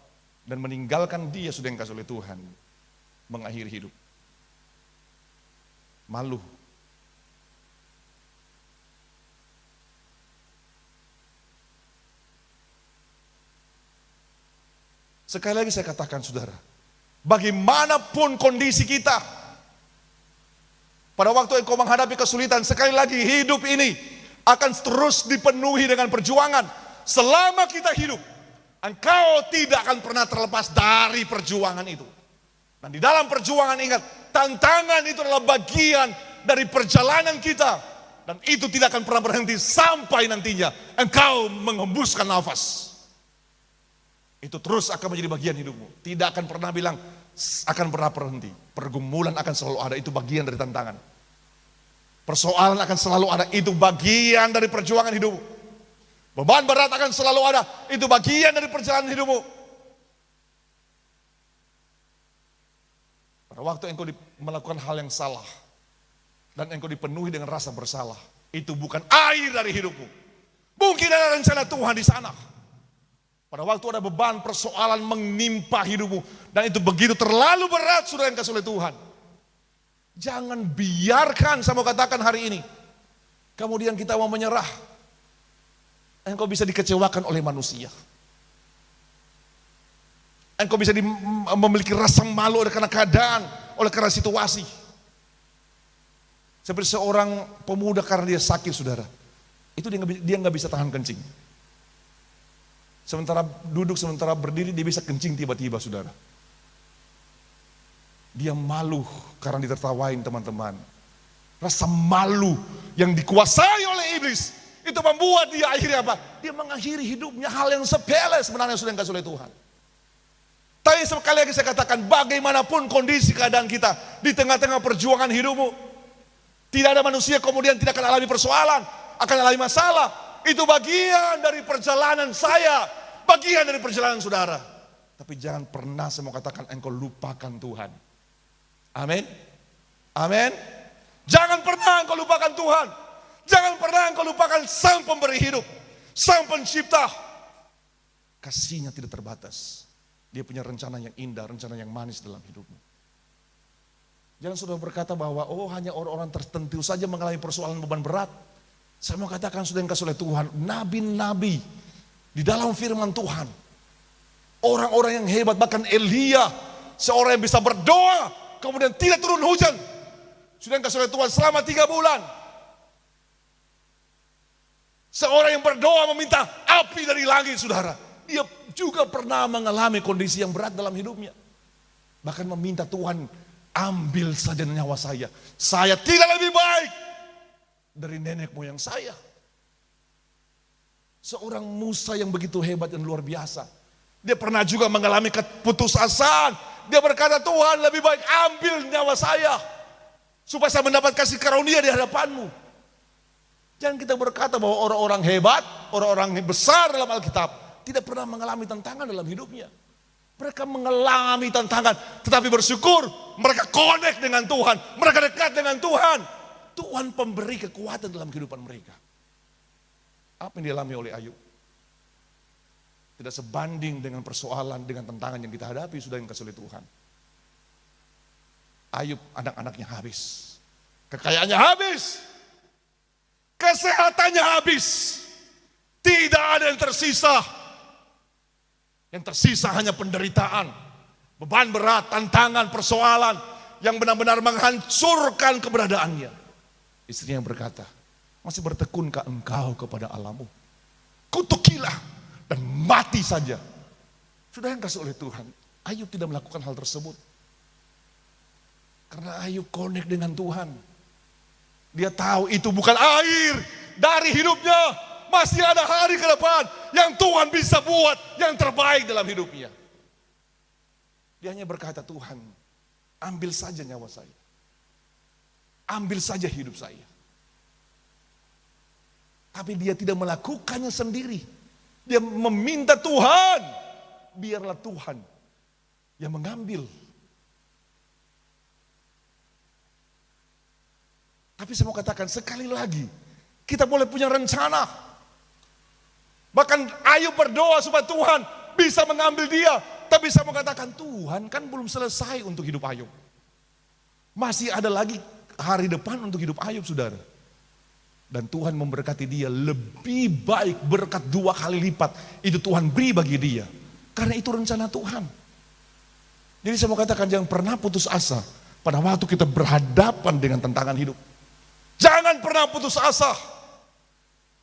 D: dan meninggalkan dia sudah yang dikasih oleh Tuhan, mengakhiri hidup. Malu. Sekali lagi saya katakan saudara, bagaimanapun kondisi kita, pada waktu engkau menghadapi kesulitan, sekali lagi hidup ini akan terus dipenuhi dengan perjuangan. Selama kita hidup, engkau tidak akan pernah terlepas dari perjuangan itu. Dan di dalam perjuangan ingat, tantangan itu adalah bagian dari perjalanan kita. Dan itu tidak akan pernah berhenti sampai nantinya engkau menghembuskan nafas. Itu terus akan menjadi bagian hidupmu. Tidak akan pernah bilang akan pernah berhenti. Pergumulan akan selalu ada, itu bagian dari tantangan. Persoalan akan selalu ada, itu bagian dari perjuangan hidupmu. Beban berat akan selalu ada, itu bagian dari perjalanan hidupmu. Pada waktu engkau melakukan hal yang salah dan engkau dipenuhi dengan rasa bersalah, itu bukan air dari hidupmu. Mungkin ada rencana Tuhan di sana. Pada waktu ada beban persoalan menimpa hidupmu dan itu begitu terlalu berat sudah yang dikasih oleh Tuhan. Jangan biarkan, saya mau katakan hari ini, kemudian kita mau menyerah. Engkau bisa dikecewakan oleh manusia. Engkau bisa memiliki rasa malu oleh karena keadaan, oleh karena situasi. Seperti seorang pemuda karena dia sakit saudara, itu dia nggak bisa tahan kencing. Sementara duduk, sementara berdiri, dia bisa kencing tiba-tiba saudara. Dia malu karena ditertawain teman-teman. Rasa malu yang dikuasai oleh iblis, itu membuat dia akhirnya apa? Dia mengakhiri hidupnya, hal yang sepele sebenarnya sudah dikasih oleh Tuhan. Tapi sekali lagi saya katakan, bagaimanapun kondisi keadaan kita, di tengah-tengah perjuangan hidupmu, tidak ada manusia kemudian tidak akan alami persoalan, akan alami masalah. Itu bagian dari perjalanan saya, bagian dari perjalanan saudara. Tapi jangan pernah saya mau katakan engkau lupakan Tuhan. Amin. Amin. Jangan pernah engkau lupakan Tuhan. Jangan pernah engkau lupakan Sang Pemberi hidup, Sang Pencipta. Kasihnya tidak terbatas. Dia punya rencana yang indah, rencana yang manis dalam hidupmu. Jangan sudah berkata bahwa hanya orang-orang tertentu saja mengalami persoalan beban berat. Saya mau katakan sudah yang dikasih oleh Tuhan, nabi-nabi di dalam firman Tuhan, orang-orang yang hebat, bahkan Elia, seorang yang bisa berdoa, kemudian tidak turun hujan, sudah yang dikasih oleh Tuhan selama 3 bulan. Seorang yang berdoa meminta api dari langit saudara, dia juga pernah mengalami kondisi yang berat dalam hidupnya. Bahkan meminta Tuhan, ambil saja nyawa saya tidak lebih baik dari nenek moyang saya. Seorang Musa yang begitu hebat dan luar biasa. Dia pernah juga mengalami keputusasaan. Dia berkata, Tuhan lebih baik ambil nyawa saya, supaya saya mendapat kasih karunia di hadapanmu. Jangan kita berkata bahwa orang-orang hebat, orang-orang besar dalam Alkitab tidak pernah mengalami tantangan dalam hidupnya. Mereka mengalami tantangan, tetapi bersyukur mereka connect dengan Tuhan, mereka dekat dengan Tuhan. Tuhan pemberi kekuatan dalam kehidupan mereka. Apa yang dialami oleh Ayub tidak sebanding dengan persoalan, dengan tantangan yang kita hadapi sudah yang dikasih oleh Tuhan. Ayub anak-anaknya habis, kekayaannya habis, kesehatannya habis, tidak ada yang tersisa. Yang tersisa hanya penderitaan, beban berat, tantangan, persoalan yang benar-benar menghancurkan keberadaannya. Istrinya berkata, masih bertekunkah engkau kepada Allahmu? Kutukilah dan mati saja. Sudah yang kasih oleh Tuhan, Ayub tidak melakukan hal tersebut. Karena Ayub connect dengan Tuhan. Dia tahu itu bukan akhir dari hidupnya. Masih ada hari ke depan yang Tuhan bisa buat yang terbaik dalam hidupnya. Dia hanya berkata, Tuhan, ambil saja nyawa saya. Ambil saja hidup saya. Tapi dia tidak melakukannya sendiri. Dia meminta Tuhan, biarlah Tuhan yang mengambil. Tapi saya mau katakan sekali lagi, kita boleh punya rencana. Bahkan Ayub berdoa supaya Tuhan bisa mengambil dia. Tapi saya mau katakan, Tuhan kan belum selesai untuk hidup Ayub. Masih ada lagi hari depan untuk hidup Ayub, saudara. Dan Tuhan memberkati dia lebih baik, berkat 2 kali lipat. Itu Tuhan beri bagi dia. Karena itu rencana Tuhan. Jadi saya mau katakan, jangan pernah putus asa pada waktu kita berhadapan dengan tantangan hidup. Jangan pernah putus asa.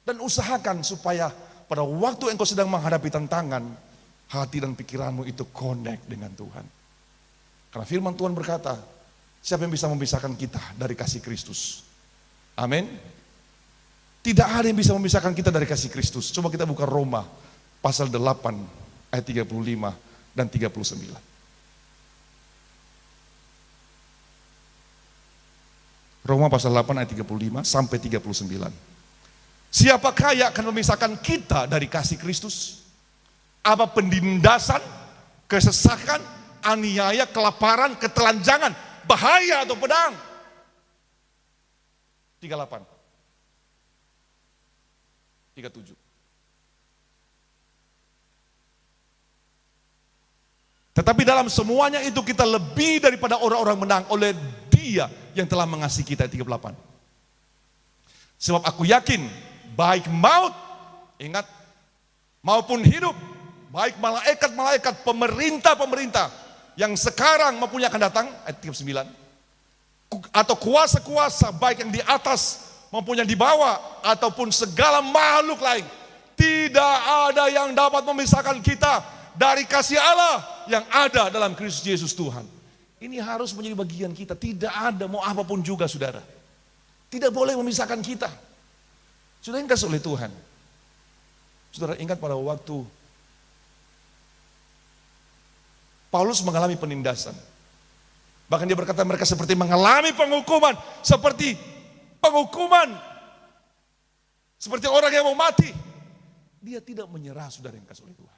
D: Dan usahakan supaya pada waktu engkau sedang menghadapi tantangan, hati dan pikiranmu itu connect dengan Tuhan. Karena firman Tuhan berkata, siapa yang bisa memisahkan kita dari kasih Kristus? Amin. Tidak ada yang bisa memisahkan kita dari kasih Kristus. Coba kita buka Roma pasal 8 ayat 35 dan 39. Roma pasal 8 ayat 35 sampai 39. Siapakah yang akan memisahkan kita dari kasih Kristus? Apa penindasan, kesesakan, aniaya, kelaparan, ketelanjangan, bahaya atau pedang? 38. 37. Tetapi dalam semuanya itu kita lebih daripada orang-orang menang oleh Dia yang telah mengasihi kita. 38. Sebab aku yakin baik maut, ingat, maupun hidup, baik malaikat-malaikat, pemerintah-pemerintah yang sekarang maupun yang akan datang, ayat 39, atau kuasa-kuasa baik yang di atas maupun yang di bawah, ataupun segala makhluk lain, tidak ada yang dapat memisahkan kita dari kasih Allah yang ada dalam Kristus Yesus Tuhan. Ini harus menjadi bagian kita. Tidak ada mau apapun juga, saudara. Tidak boleh memisahkan kita. Sudah yang dikasih oleh Tuhan. Saudara ingat pada waktu Paulus mengalami penindasan. Bahkan dia berkata mereka seperti mengalami penghukuman. Seperti orang yang mau mati. Dia tidak menyerah, saudara yang dikasih oleh Tuhan.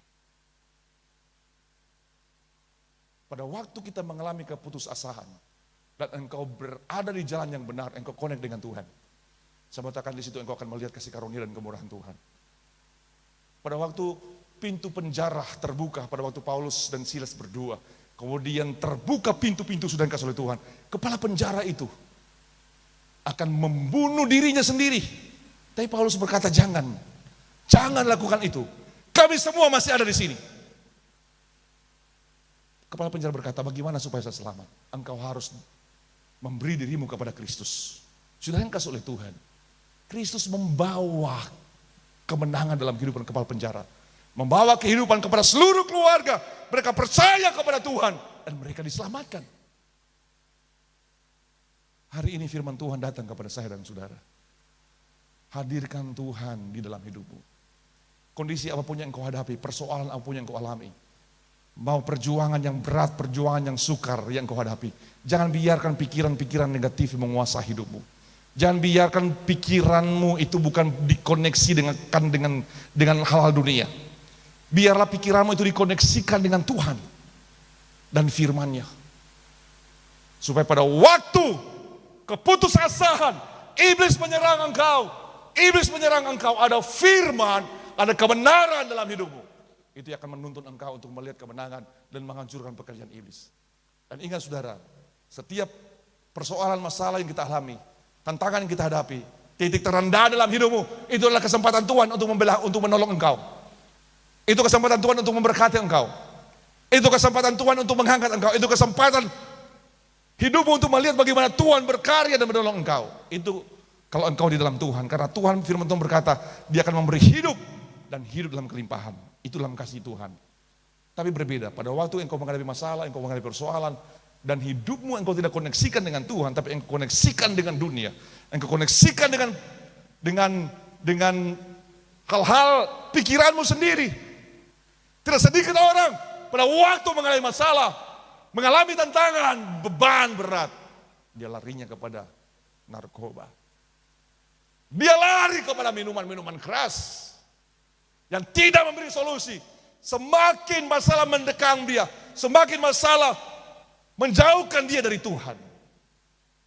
D: Pada waktu kita mengalami keputusasaan dan engkau berada di jalan yang benar, engkau connect dengan Tuhan. Saya katakan di situ engkau akan melihat kasih karunia dan kemurahan Tuhan. Pada waktu pintu penjara terbuka, pada waktu Paulus dan Silas berdua, kemudian terbuka pintu-pintu sudah dikasih oleh Tuhan. Kepala penjara itu akan membunuh dirinya sendiri. Tapi Paulus berkata, jangan lakukan itu. Kami semua masih ada di sini. Kepala penjara berkata, bagaimana supaya saya selamat? Engkau harus memberi dirimu kepada Kristus. Sudah yang dikasih oleh Tuhan. Kristus membawa kemenangan dalam kehidupan kepala penjara. Membawa kehidupan kepada seluruh keluarga. Mereka percaya kepada Tuhan. Dan mereka diselamatkan. Hari ini firman Tuhan datang kepada saya dan saudara. Hadirkan Tuhan di dalam hidupmu. Kondisi apapun yang engkau hadapi, persoalan apapun yang engkau alami. Mau perjuangan yang berat, perjuangan yang sukar yang kau hadapi. Jangan biarkan pikiran-pikiran negatif menguasai hidupmu. Jangan biarkan pikiranmu itu bukan dikoneksi dengan hal-hal dunia. Biarlah pikiranmu itu dikoneksikan dengan Tuhan dan firman-Nya. Supaya pada waktu keputusasaan, iblis menyerang engkau, ada firman, ada kebenaran dalam hidupmu. Itu akan menuntun engkau untuk melihat kemenangan dan menghancurkan pekerjaan iblis. Dan ingat saudara, setiap persoalan masalah yang kita alami, tantangan yang kita hadapi, titik terendah dalam hidupmu, itu adalah kesempatan Tuhan untuk menolong engkau. Itu kesempatan Tuhan untuk memberkati engkau. Itu kesempatan Tuhan untuk mengangkat engkau. Itu kesempatan hidupmu untuk melihat bagaimana Tuhan berkarya dan menolong engkau. Itu kalau engkau di dalam Tuhan. Karena Tuhan, firman Tuhan berkata, Dia akan memberi hidup dan hidup dalam kelimpahan. Itu dalam kasih Tuhan. Tapi berbeda, pada waktu engkau menghadapi masalah, engkau menghadapi persoalan, dan hidupmu engkau tidak koneksikan dengan Tuhan, tapi engkau koneksikan dengan dunia. Engkau koneksikan dengan hal-hal pikiranmu sendiri. Tidak sedikit orang pada waktu mengalami masalah, mengalami tantangan, beban berat, dia larinya kepada narkoba. Dia lari kepada minuman-minuman keras yang tidak memberi solusi. Semakin masalah mendekang dia, semakin masalah menjauhkan dia dari Tuhan.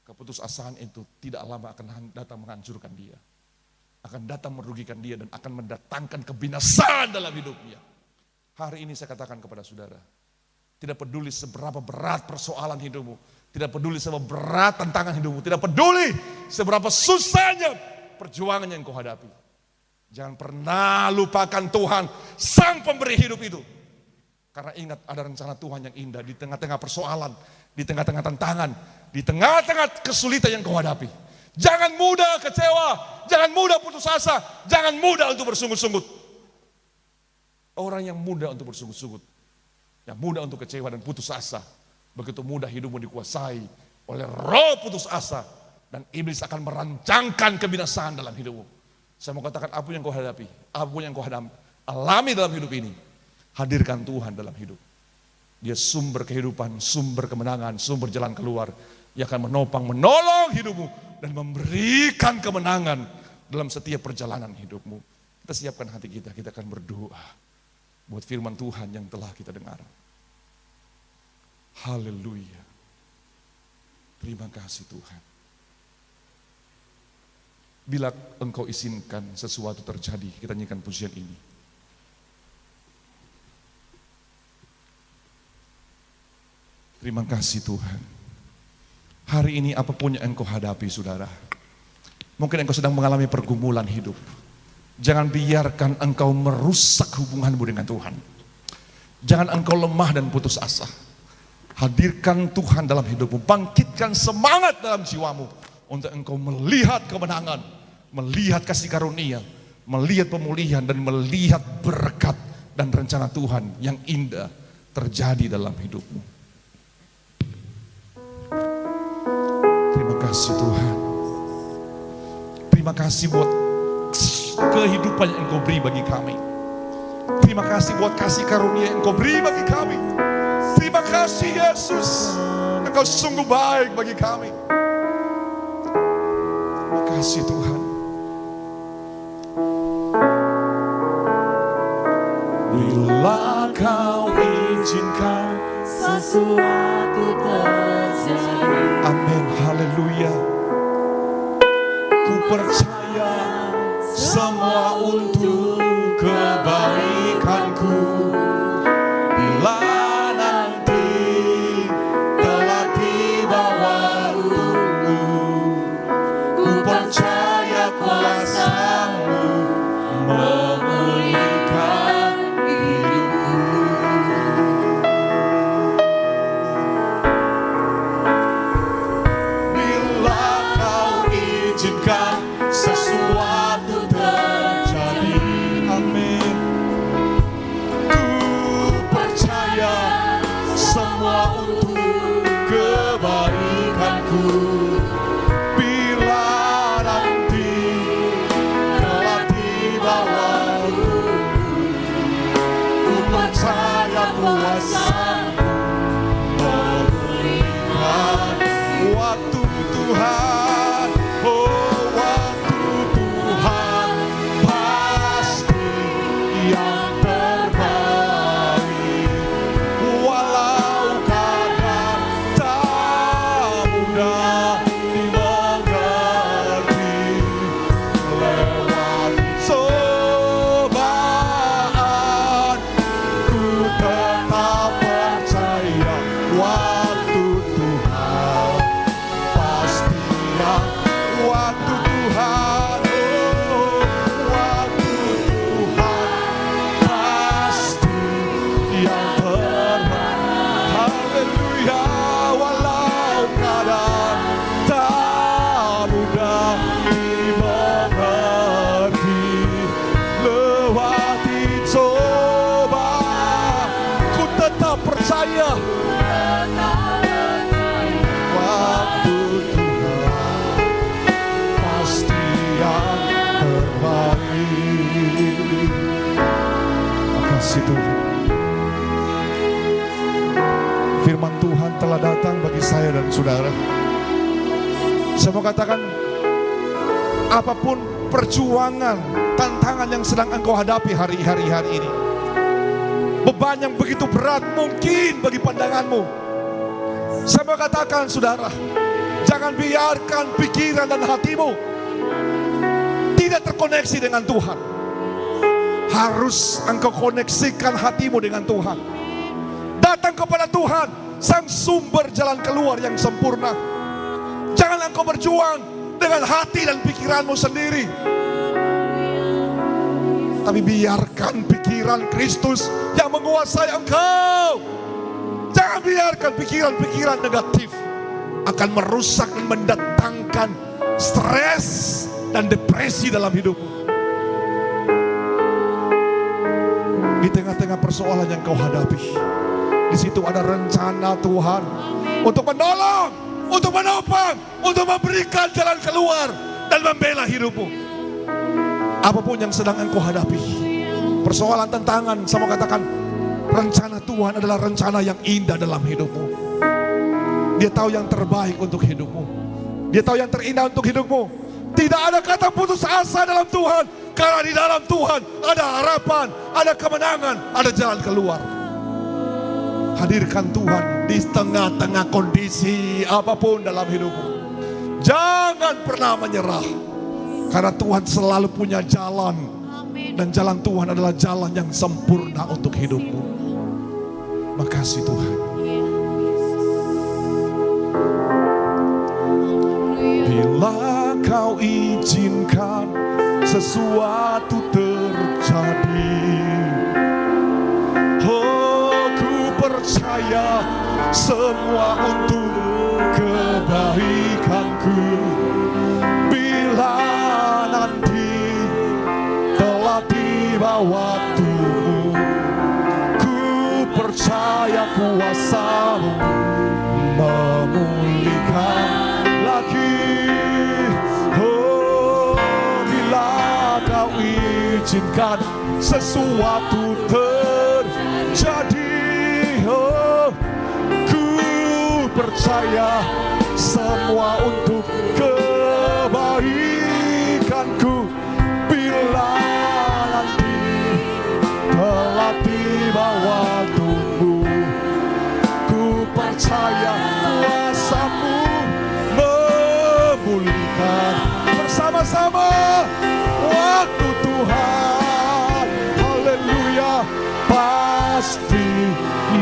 D: Keputusasaan itu tidak lama akan datang menghancurkan dia. Akan datang merugikan dia dan akan mendatangkan kebinasaan dalam hidupnya. Hari ini saya katakan kepada saudara, tidak peduli seberapa berat persoalan hidupmu, tidak peduli seberapa berat tantangan hidupmu, tidak peduli seberapa susahnya perjuangan yang kau hadapi. Jangan pernah lupakan Tuhan, Sang Pemberi hidup itu. Karena ingat, ada rencana Tuhan yang indah di tengah-tengah persoalan, di tengah-tengah tantangan, di tengah-tengah kesulitan yang kau hadapi. Jangan mudah kecewa, jangan mudah putus asa, jangan mudah untuk bersungut-sungut. Orang yang mudah untuk bersungut-sungut, yang mudah untuk kecewa dan putus asa, begitu mudah hidupmu dikuasai oleh roh putus asa, dan iblis akan merancangkan kebinasaan dalam hidupmu. Saya mau katakan, apa yang kau hadapi, apa yang kau alami dalam hidup ini, hadirkan Tuhan dalam hidup. Dia sumber kehidupan, sumber kemenangan, sumber jalan keluar. Dia akan menopang, menolong hidupmu dan memberikan kemenangan dalam setiap perjalanan hidupmu. Kita siapkan hati kita akan berdoa buat firman Tuhan yang telah kita dengar. Haleluya. Terima kasih Tuhan. Bila engkau izinkan sesuatu terjadi, kita nyanyikan pujian ini. Terima kasih Tuhan. Hari ini apapun yang engkau hadapi saudara, mungkin engkau sedang mengalami pergumulan hidup. Jangan biarkan engkau merusak hubunganmu dengan Tuhan. Jangan engkau lemah dan putus asa. Hadirkan Tuhan dalam hidupmu, bangkitkan semangat dalam jiwamu untuk engkau melihat kemenangan, melihat kasih karunia, melihat pemulihan dan melihat berkat dan rencana Tuhan yang indah terjadi dalam hidupmu. Terima kasih Tuhan. Terima kasih buat kehidupan yang engkau beri bagi kami. Terima kasih buat kasih karunia yang engkau beri bagi kami. Terima kasih Yesus, engkau sungguh baik bagi kami. Terima kasih Tuhan.
B: Bila kau izinkan sesuatu terjadi.
D: Amin, haleluya. Ku percaya semua untuk kebaikanku. Bila nanti telah tiba waktumu, ku percaya kuasa-Mu memulihkan hidupku. Bila kau izinkan sesuatu terjadi. saya dan saudara. Saya mau katakan, apapun perjuangan, tantangan yang sedang engkau hadapi hari-hari ini, beban yang begitu berat mungkin bagi pandanganmu, saya mau katakan saudara, jangan biarkan pikiran dan hatimu tidak terkoneksi dengan Tuhan. Harus engkau koneksikan hatimu dengan Tuhan. Datang kepada Tuhan, sang sumber jalan keluar yang sempurna. Jangan engkau berjuang dengan hati dan pikiranmu sendiri, tapi biarkan pikiran Kristus yang menguasai engkau. Jangan biarkan pikiran-pikiran negatif akan merusak dan mendatangkan stres dan depresi dalam hidupmu. Di tengah-tengah persoalan yang kau hadapi, di situ ada rencana Tuhan untuk menolong, untuk menopang, untuk memberikan jalan keluar dan membela hidupmu. Apapun yang sedang engkau hadapi, persoalan, tantangan, saya mau katakan, rencana Tuhan adalah rencana yang indah dalam hidupmu. Dia tahu yang terbaik untuk hidupmu. Dia tahu yang terindah untuk hidupmu. Tidak ada kata putus asa dalam Tuhan, karena di dalam Tuhan ada harapan, ada kemenangan, ada jalan keluar. Hadirkan Tuhan di tengah-tengah kondisi apapun dalam hidupmu. Jangan pernah menyerah, karena Tuhan selalu punya jalan. Dan jalan Tuhan adalah jalan yang sempurna untuk hidupmu. Makasih Tuhan. Bila kau izinkan sesuatu terjadi, percaya semua untuk kebaikanku. Bila nanti telah tiba waktumu, ku percaya kuasa-Mu memulihkan lagi. Oh, bila kau izinkan sesuatu terjadi, oh, ku percaya semua untuk kebaikanku. Bila nanti telah tiba waktumu, ku percaya kuasa-Mu memulihkan. Bersama-sama waktu Tuhan, haleluya, pasti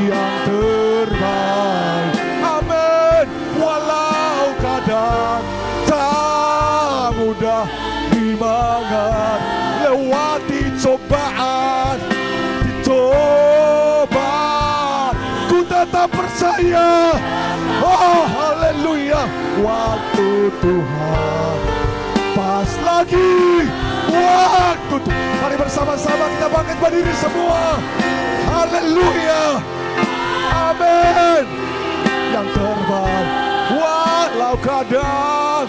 D: yang terbaik. Amin. Walau kadang tak mudah dimangat, lewati cobaan, dicobaan, ku tetap percaya. Oh haleluya, waktu Tuhan pas lagi. Waktu Tuhan. Mari bersama-sama kita bangkit berdiri semua. Haleluya. Amin. Yang terbaik. Walau kadang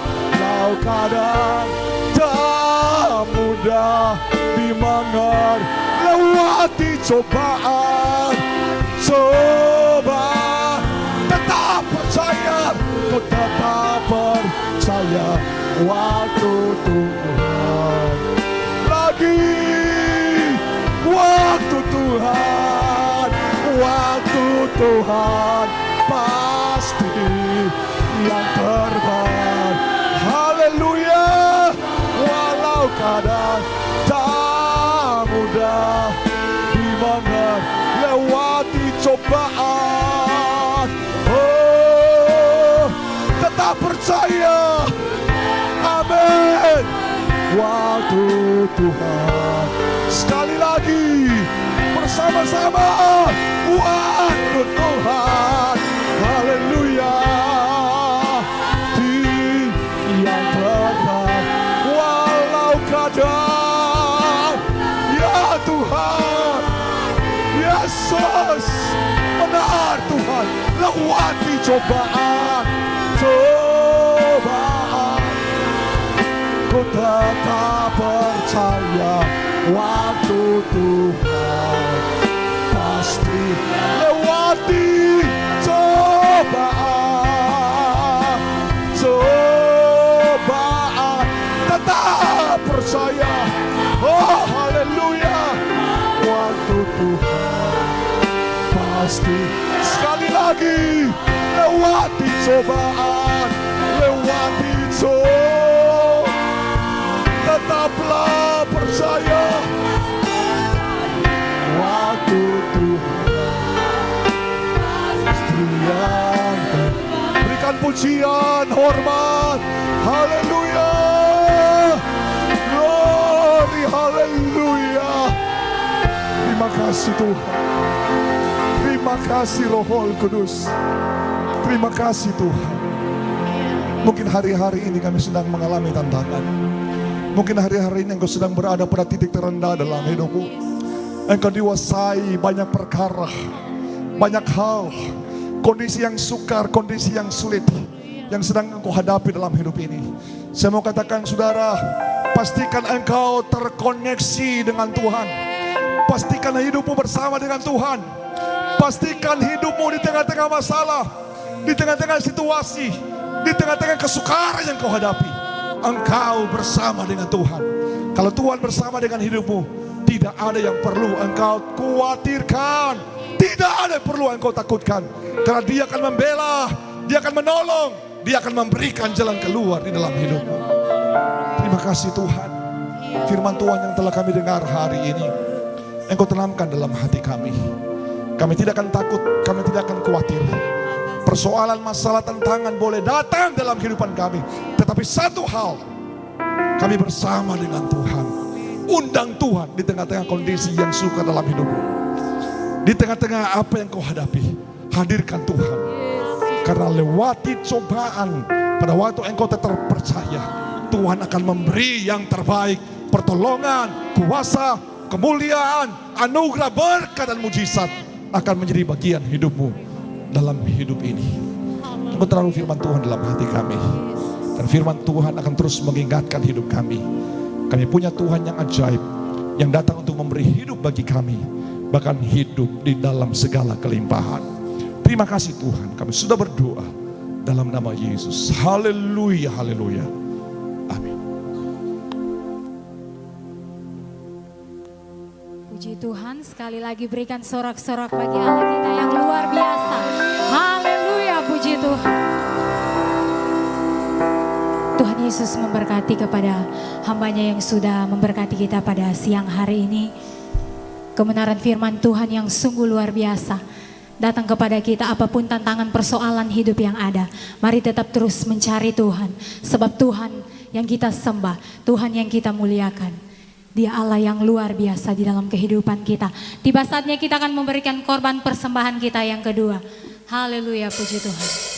D: tak mudah dimangat, lewati cobaan, tetap percaya, tetap percaya. Waktu Tuhan lagi, waktu Tuhan pasti yang terbaik. Haleluya. Walau kadang tak mudah dimangat, lewati cobaan, oh, tetap percaya. Amin. Waktu Tuhan. Sekali lagi bersama-sama. Waktu Tuhan. Haleluya. Yang terbaik. Walau kadang, ya Tuhan, Yesus, benar Tuhan, lewati cobaan, ku tetap percaya. Waktu Tuhan pasti lewati cobaan.
E: pasti. Sekali lagi, lewati cobaan, lewati tetaplah percaya. Waktu Tuhan pasti yang berikan pujian, hormat, haleluya, glory, haleluya. Terima kasih Tuhan, terima kasih Roh Kudus, terima kasih Tuhan. Mungkin hari-hari ini kami sedang mengalami tantangan. Mungkin hari-hari ini engkau sedang berada pada titik terendah dalam hidupmu. Engkau dikuasai banyak perkara, banyak hal, kondisi yang sukar, kondisi yang sulit yang sedang engkau hadapi dalam hidup ini. Saya mau katakan saudara, pastikan engkau terkoneksi dengan Tuhan. Pastikan hidupmu bersama dengan Tuhan. Pastikan hidupmu di tengah-tengah masalah, di tengah-tengah situasi, di tengah-tengah kesukaran yang kau hadapi, engkau bersama dengan Tuhan. Kalau Tuhan bersama dengan hidupmu, tidak ada yang perlu engkau khawatirkan, tidak ada yang perlu engkau takutkan, karena Dia akan membela, Dia akan menolong, Dia akan memberikan jalan keluar di dalam hidupmu. Terima kasih Tuhan. Firman Tuhan yang telah kami dengar hari ini, engkau tanamkan dalam hati kami. Kami tidak akan takut, kami tidak akan khawatir. Persoalan, masalah, tantangan boleh datang dalam kehidupan kami, tetapi satu hal, kami bersama dengan Tuhan. Undang Tuhan di tengah-tengah kondisi yang sukar dalam hidupmu. Di tengah-tengah apa yang kau hadapi, hadirkan Tuhan. Karena lewati cobaan, pada waktu engkau tetap percaya, Tuhan akan memberi yang terbaik. Pertolongan, kuasa, kemuliaan, anugerah, berkat dan mujizat akan menjadi bagian hidupmu dalam hidup ini. Engkau terlalu firman Tuhan dalam hati kami, dan firman Tuhan akan terus mengingatkan hidup kami. Kami punya Tuhan yang ajaib, yang datang untuk memberi hidup bagi kami, bahkan hidup di dalam segala kelimpahan. Terima kasih Tuhan, kami sudah berdoa dalam nama Yesus. Haleluya, haleluya. Amin.
A: Puji Tuhan, sekali lagi berikan sorak-sorak bagi Allah kita yang luar biasa. Haleluya, puji Tuhan. Tuhan Yesus memberkati kepada hambanya yang sudah memberkati kita pada siang hari ini. Kebenaran firman Tuhan yang sungguh luar biasa datang kepada kita apapun tantangan persoalan hidup yang ada. Mari tetap terus mencari Tuhan, sebab Tuhan yang kita sembah, Tuhan yang kita muliakan, Dia Allah yang luar biasa di dalam kehidupan kita. Tiba saatnya kita akan memberikan korban persembahan kita yang kedua. Haleluya, puji Tuhan.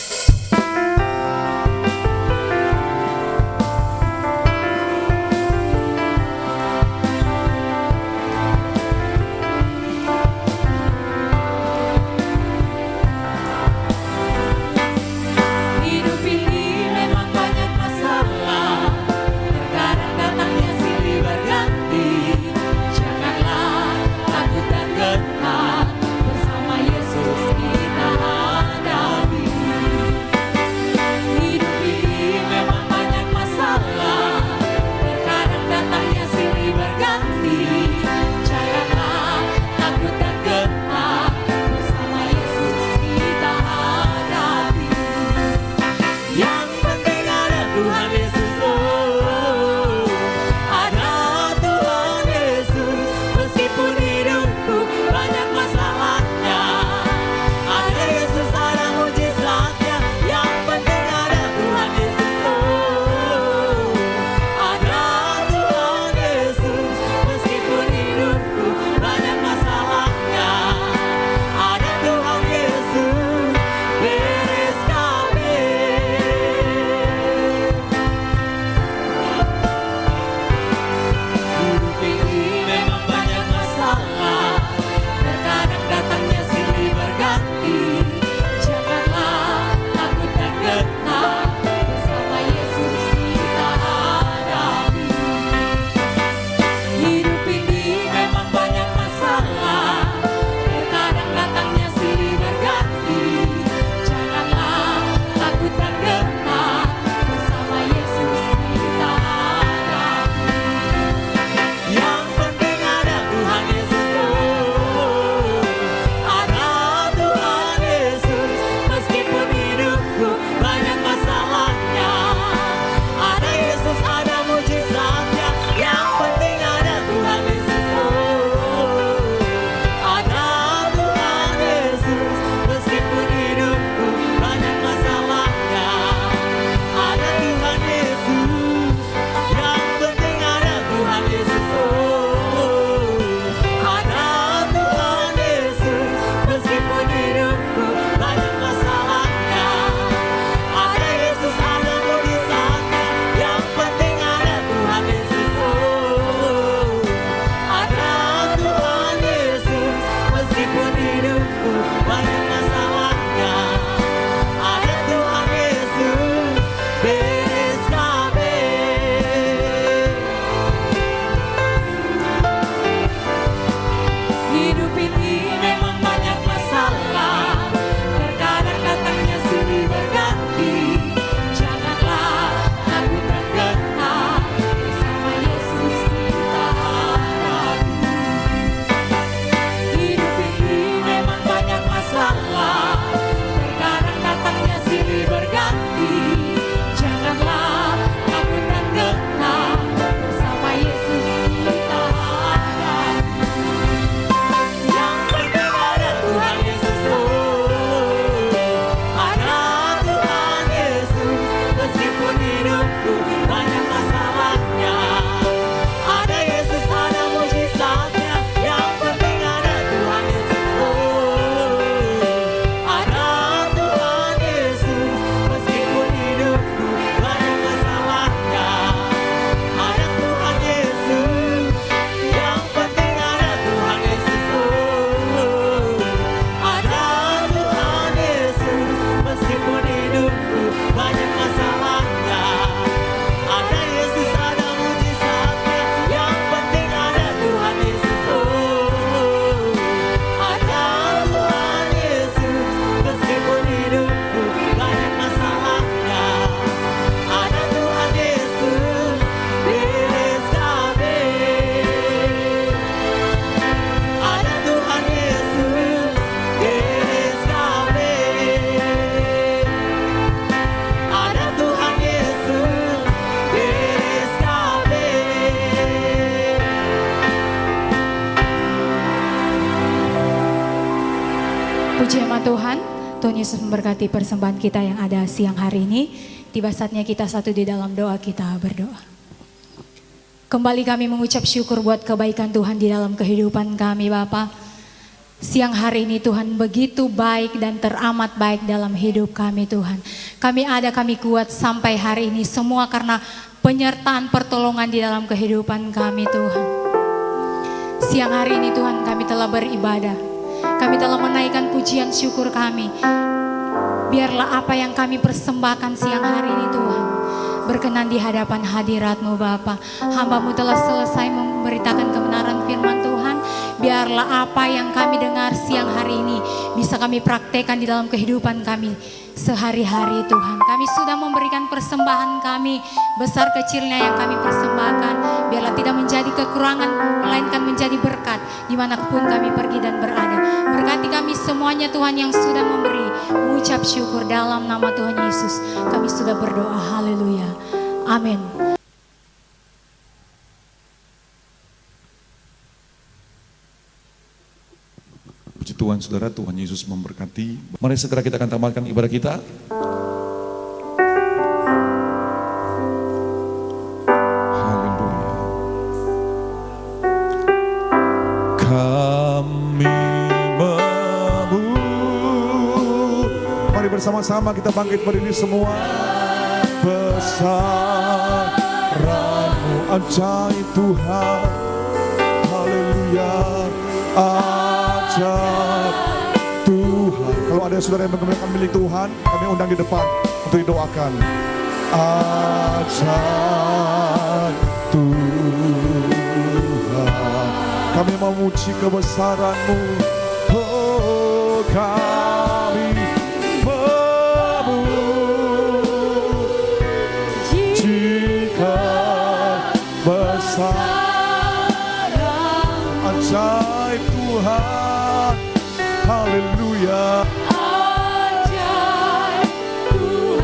B: Bersama Yesus kita hadapi.
A: Tuhan. Tuhan Yesus memberkati persembahan kita yang ada siang hari ini. Tiba saatnya kita satu di dalam doa, kita berdoa. Kembali kami mengucap syukur buat kebaikan Tuhan di dalam kehidupan kami Bapa. Siang hari ini Tuhan begitu baik dan teramat baik dalam hidup kami Tuhan. Kami kuat sampai hari ini semua karena penyertaan pertolongan di dalam kehidupan kami Tuhan. Siang hari ini Tuhan kami telah beribadah. Kami telah menaikkan pujian syukur kami. Biarlah apa yang kami persembahkan siang hari ini Tuhan berkenan di hadapan hadirat-Mu Bapa. Hamba-Mu telah selesai memberitakan kebenaran firman Tuhan. Biarlah apa yang kami dengar siang hari ini bisa kami praktekkan di dalam kehidupan kami sehari-hari Tuhan. Kami sudah memberikan persembahan kami, besar kecilnya yang kami persembahkan. Biarlah tidak menjadi kekurangan, melainkan menjadi berkat dimanapun kami pergi dan berada. Berkati kami semuanya Tuhan yang sudah memberi, mengucap syukur dalam nama Tuhan Yesus. Kami sudah berdoa, haleluya, amin.
D: Puji Tuhan saudara, Tuhan Yesus memberkati. Mari segera kita akan tamatkan ibadah kita. Haleluya. Kami mari bersama-sama kita bangkit berdiri semua. Besar-Mu ajaib Tuhan. Haleluya. Ajaib Tuhan. Kalau ada saudara yang menggunakan milik Tuhan, kami undang di depan untuk didoakan. Ajaib Tuhan, kami memuji kebesaran-Mu. Oh, kami memuji kebesaran ajaib Tuhan. Haleluya.
B: Ajaib Tuhan, ajaib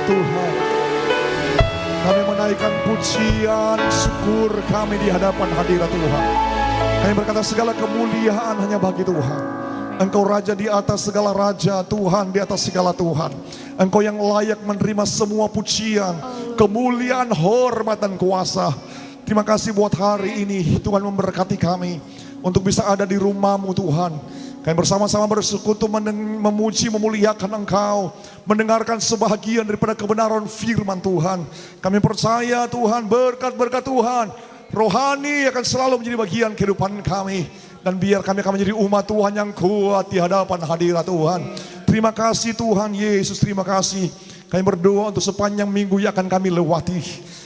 B: Tuhan, kami memuji
D: pujian, syukur kami di hadapan hadirat Tuhan. Kami berkata segala kemuliaan hanya bagi Tuhan.
E: Engkau Raja di atas segala raja, Tuhan di atas segala Tuhan. Engkau yang layak menerima semua pujian, kemuliaan, hormat dan kuasa. Terima kasih buat hari ini Tuhan memberkati kami untuk bisa ada di rumah-Mu Tuhan. Kami bersama-sama bersekutu memuji, memuliakan Engkau, mendengarkan sebahagian daripada kebenaran firman Tuhan. Kami percaya Tuhan, berkat-berkat Tuhan rohani akan selalu menjadi bagian kehidupan kami. Dan biar kami akan menjadi umat Tuhan yang kuat di hadapan hadirat Tuhan. Terima kasih Tuhan Yesus, terima kasih. Kami berdoa untuk sepanjang minggu yang akan kami lewati.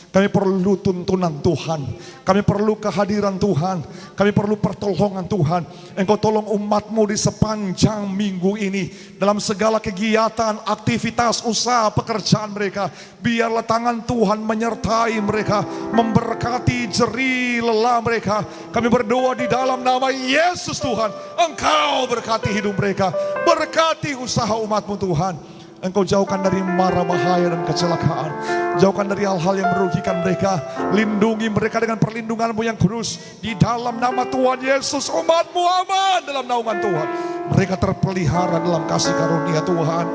E: Kami perlu tuntunan Tuhan. Kami perlu kehadiran Tuhan. Kami perlu pertolongan Tuhan. Engkau tolong umat-Mu di sepanjang minggu ini. Dalam segala kegiatan, aktivitas, usaha, pekerjaan mereka. Biarlah tangan Tuhan menyertai mereka. Memberkati jeri lelah mereka. Kami berdoa di dalam nama Yesus Tuhan. Engkau berkati hidup mereka. Berkati usaha umat-Mu Tuhan. Engkau jauhkan dari mara bahaya dan kecelakaan. Jauhkan dari hal-hal yang merugikan mereka. Lindungi mereka dengan perlindungan-Mu yang kudus. Di dalam nama Tuhan Yesus, umat-Mu aman dalam naungan Tuhan. Mereka terpelihara dalam kasih karunia Tuhan.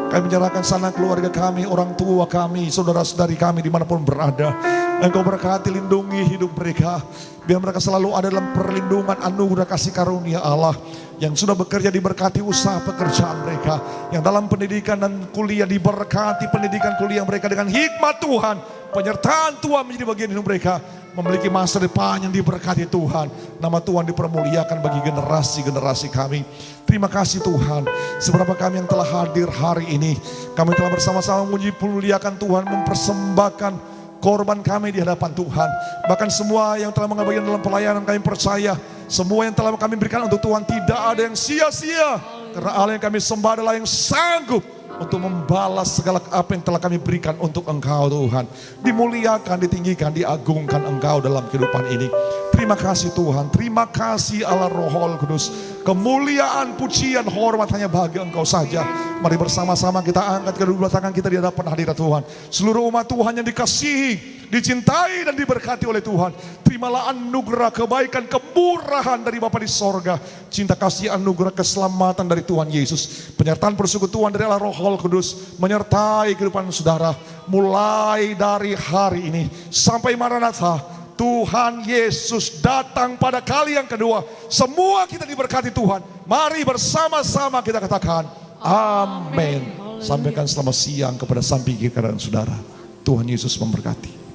E: Kami menyerahkan sanak keluarga kami, orang tua kami, saudara-saudari kami dimanapun berada. Engkau berkati, lindungi hidup mereka. Biar mereka selalu ada dalam perlindungan anugerah kasih karunia Allah. Yang sudah bekerja diberkati usaha pekerjaan mereka. Yang dalam pendidikan dan kuliah diberkati pendidikan kuliah mereka dengan hikmat Tuhan. Penyertaan Tuhan menjadi bagian hidup mereka. Memiliki masa depan yang diberkati Tuhan. Nama Tuhan dipermuliakan bagi generasi-generasi kami. Terima kasih Tuhan. Seberapa kami yang telah hadir hari ini. Kami telah bersama-sama memuji muliakan Tuhan. Mempersembahkan korban kami di hadapan Tuhan. Bahkan semua yang telah mengambil bagian dalam pelayanan, kami percaya semua yang telah kami berikan untuk Tuhan tidak ada yang sia-sia. Karena Allah yang kami sembah adalah yang sanggup untuk membalas segala apa yang telah kami berikan untuk Engkau Tuhan. Dimuliakan, ditinggikan, diagungkan Engkau dalam kehidupan ini. Terima kasih Tuhan, terima kasih Allah Roh Kudus. Kemuliaan, pujian, hormat hanya bagi Engkau saja. Mari bersama-sama kita angkat kedua tangan kita di hadapan hadirat Tuhan. Seluruh umat Tuhan yang dikasihi, dicintai dan diberkati oleh Tuhan. Terimalah anugerah kebaikan, kemurahan dari Bapa di sorga. Cinta kasih, anugerah keselamatan dari Tuhan Yesus. Penyertaan persekutuan dari Allah Roh Kudus menyertai kehidupan saudara. Mulai dari hari ini sampai Maranatha, Tuhan Yesus datang pada kali yang kedua. Semua kita diberkati Tuhan. Mari bersama-sama kita katakan amin. Sampaikan selamat siang kepada samping kiri kanan saudara. Tuhan Yesus memberkati.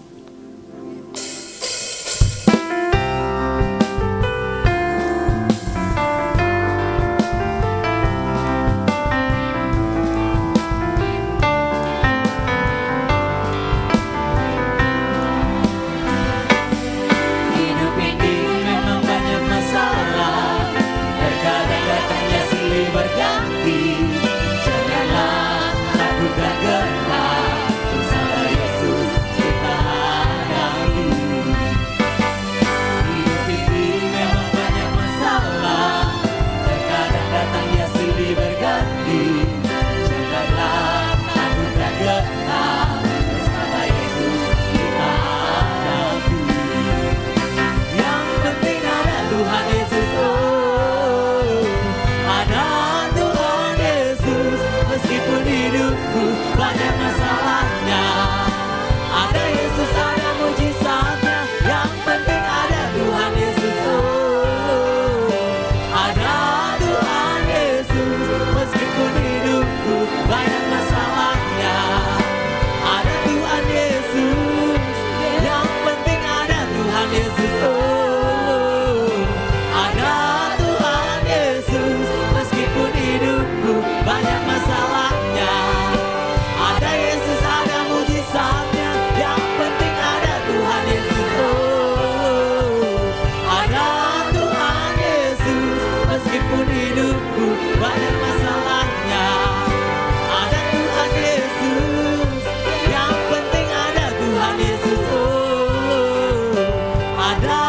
B: Hidup ini memang banyak masalah, terkadang datangnya silih berganti. Janganlah takut dan gentar, bersama Yesus kita hadapi. Hidup ini memang banyak masalah, terkadang datangnya silih berganti. Janganlah takut dan gentar, bersama Yesus kita hadapi. Yang penting ada Tuhan Yesus, oh, ada Tuhan Yesus. Meskipun hidupku banyak masalahnya, ada Yesus, ada mujizatnya. Yang penting ada Tuhan Yesus, oh, ada Tuhan Yesus. Meskipun hidupku banyak masalahnya, ada Tuhan Yesus. Yang penting ada Tuhan Yesus, oh, ada Tuhan Yesus. Meskipun hidupku banyak masalahnya, ada Yesus, ada mujizatnya. Yang penting ada Tuhan Yesus, oh, ada Tuhan Yesus. Meskipun hidupku banyak masalahnya, ada Tuhan Yesus. Yang penting ada Tuhan Yesus, oh, ada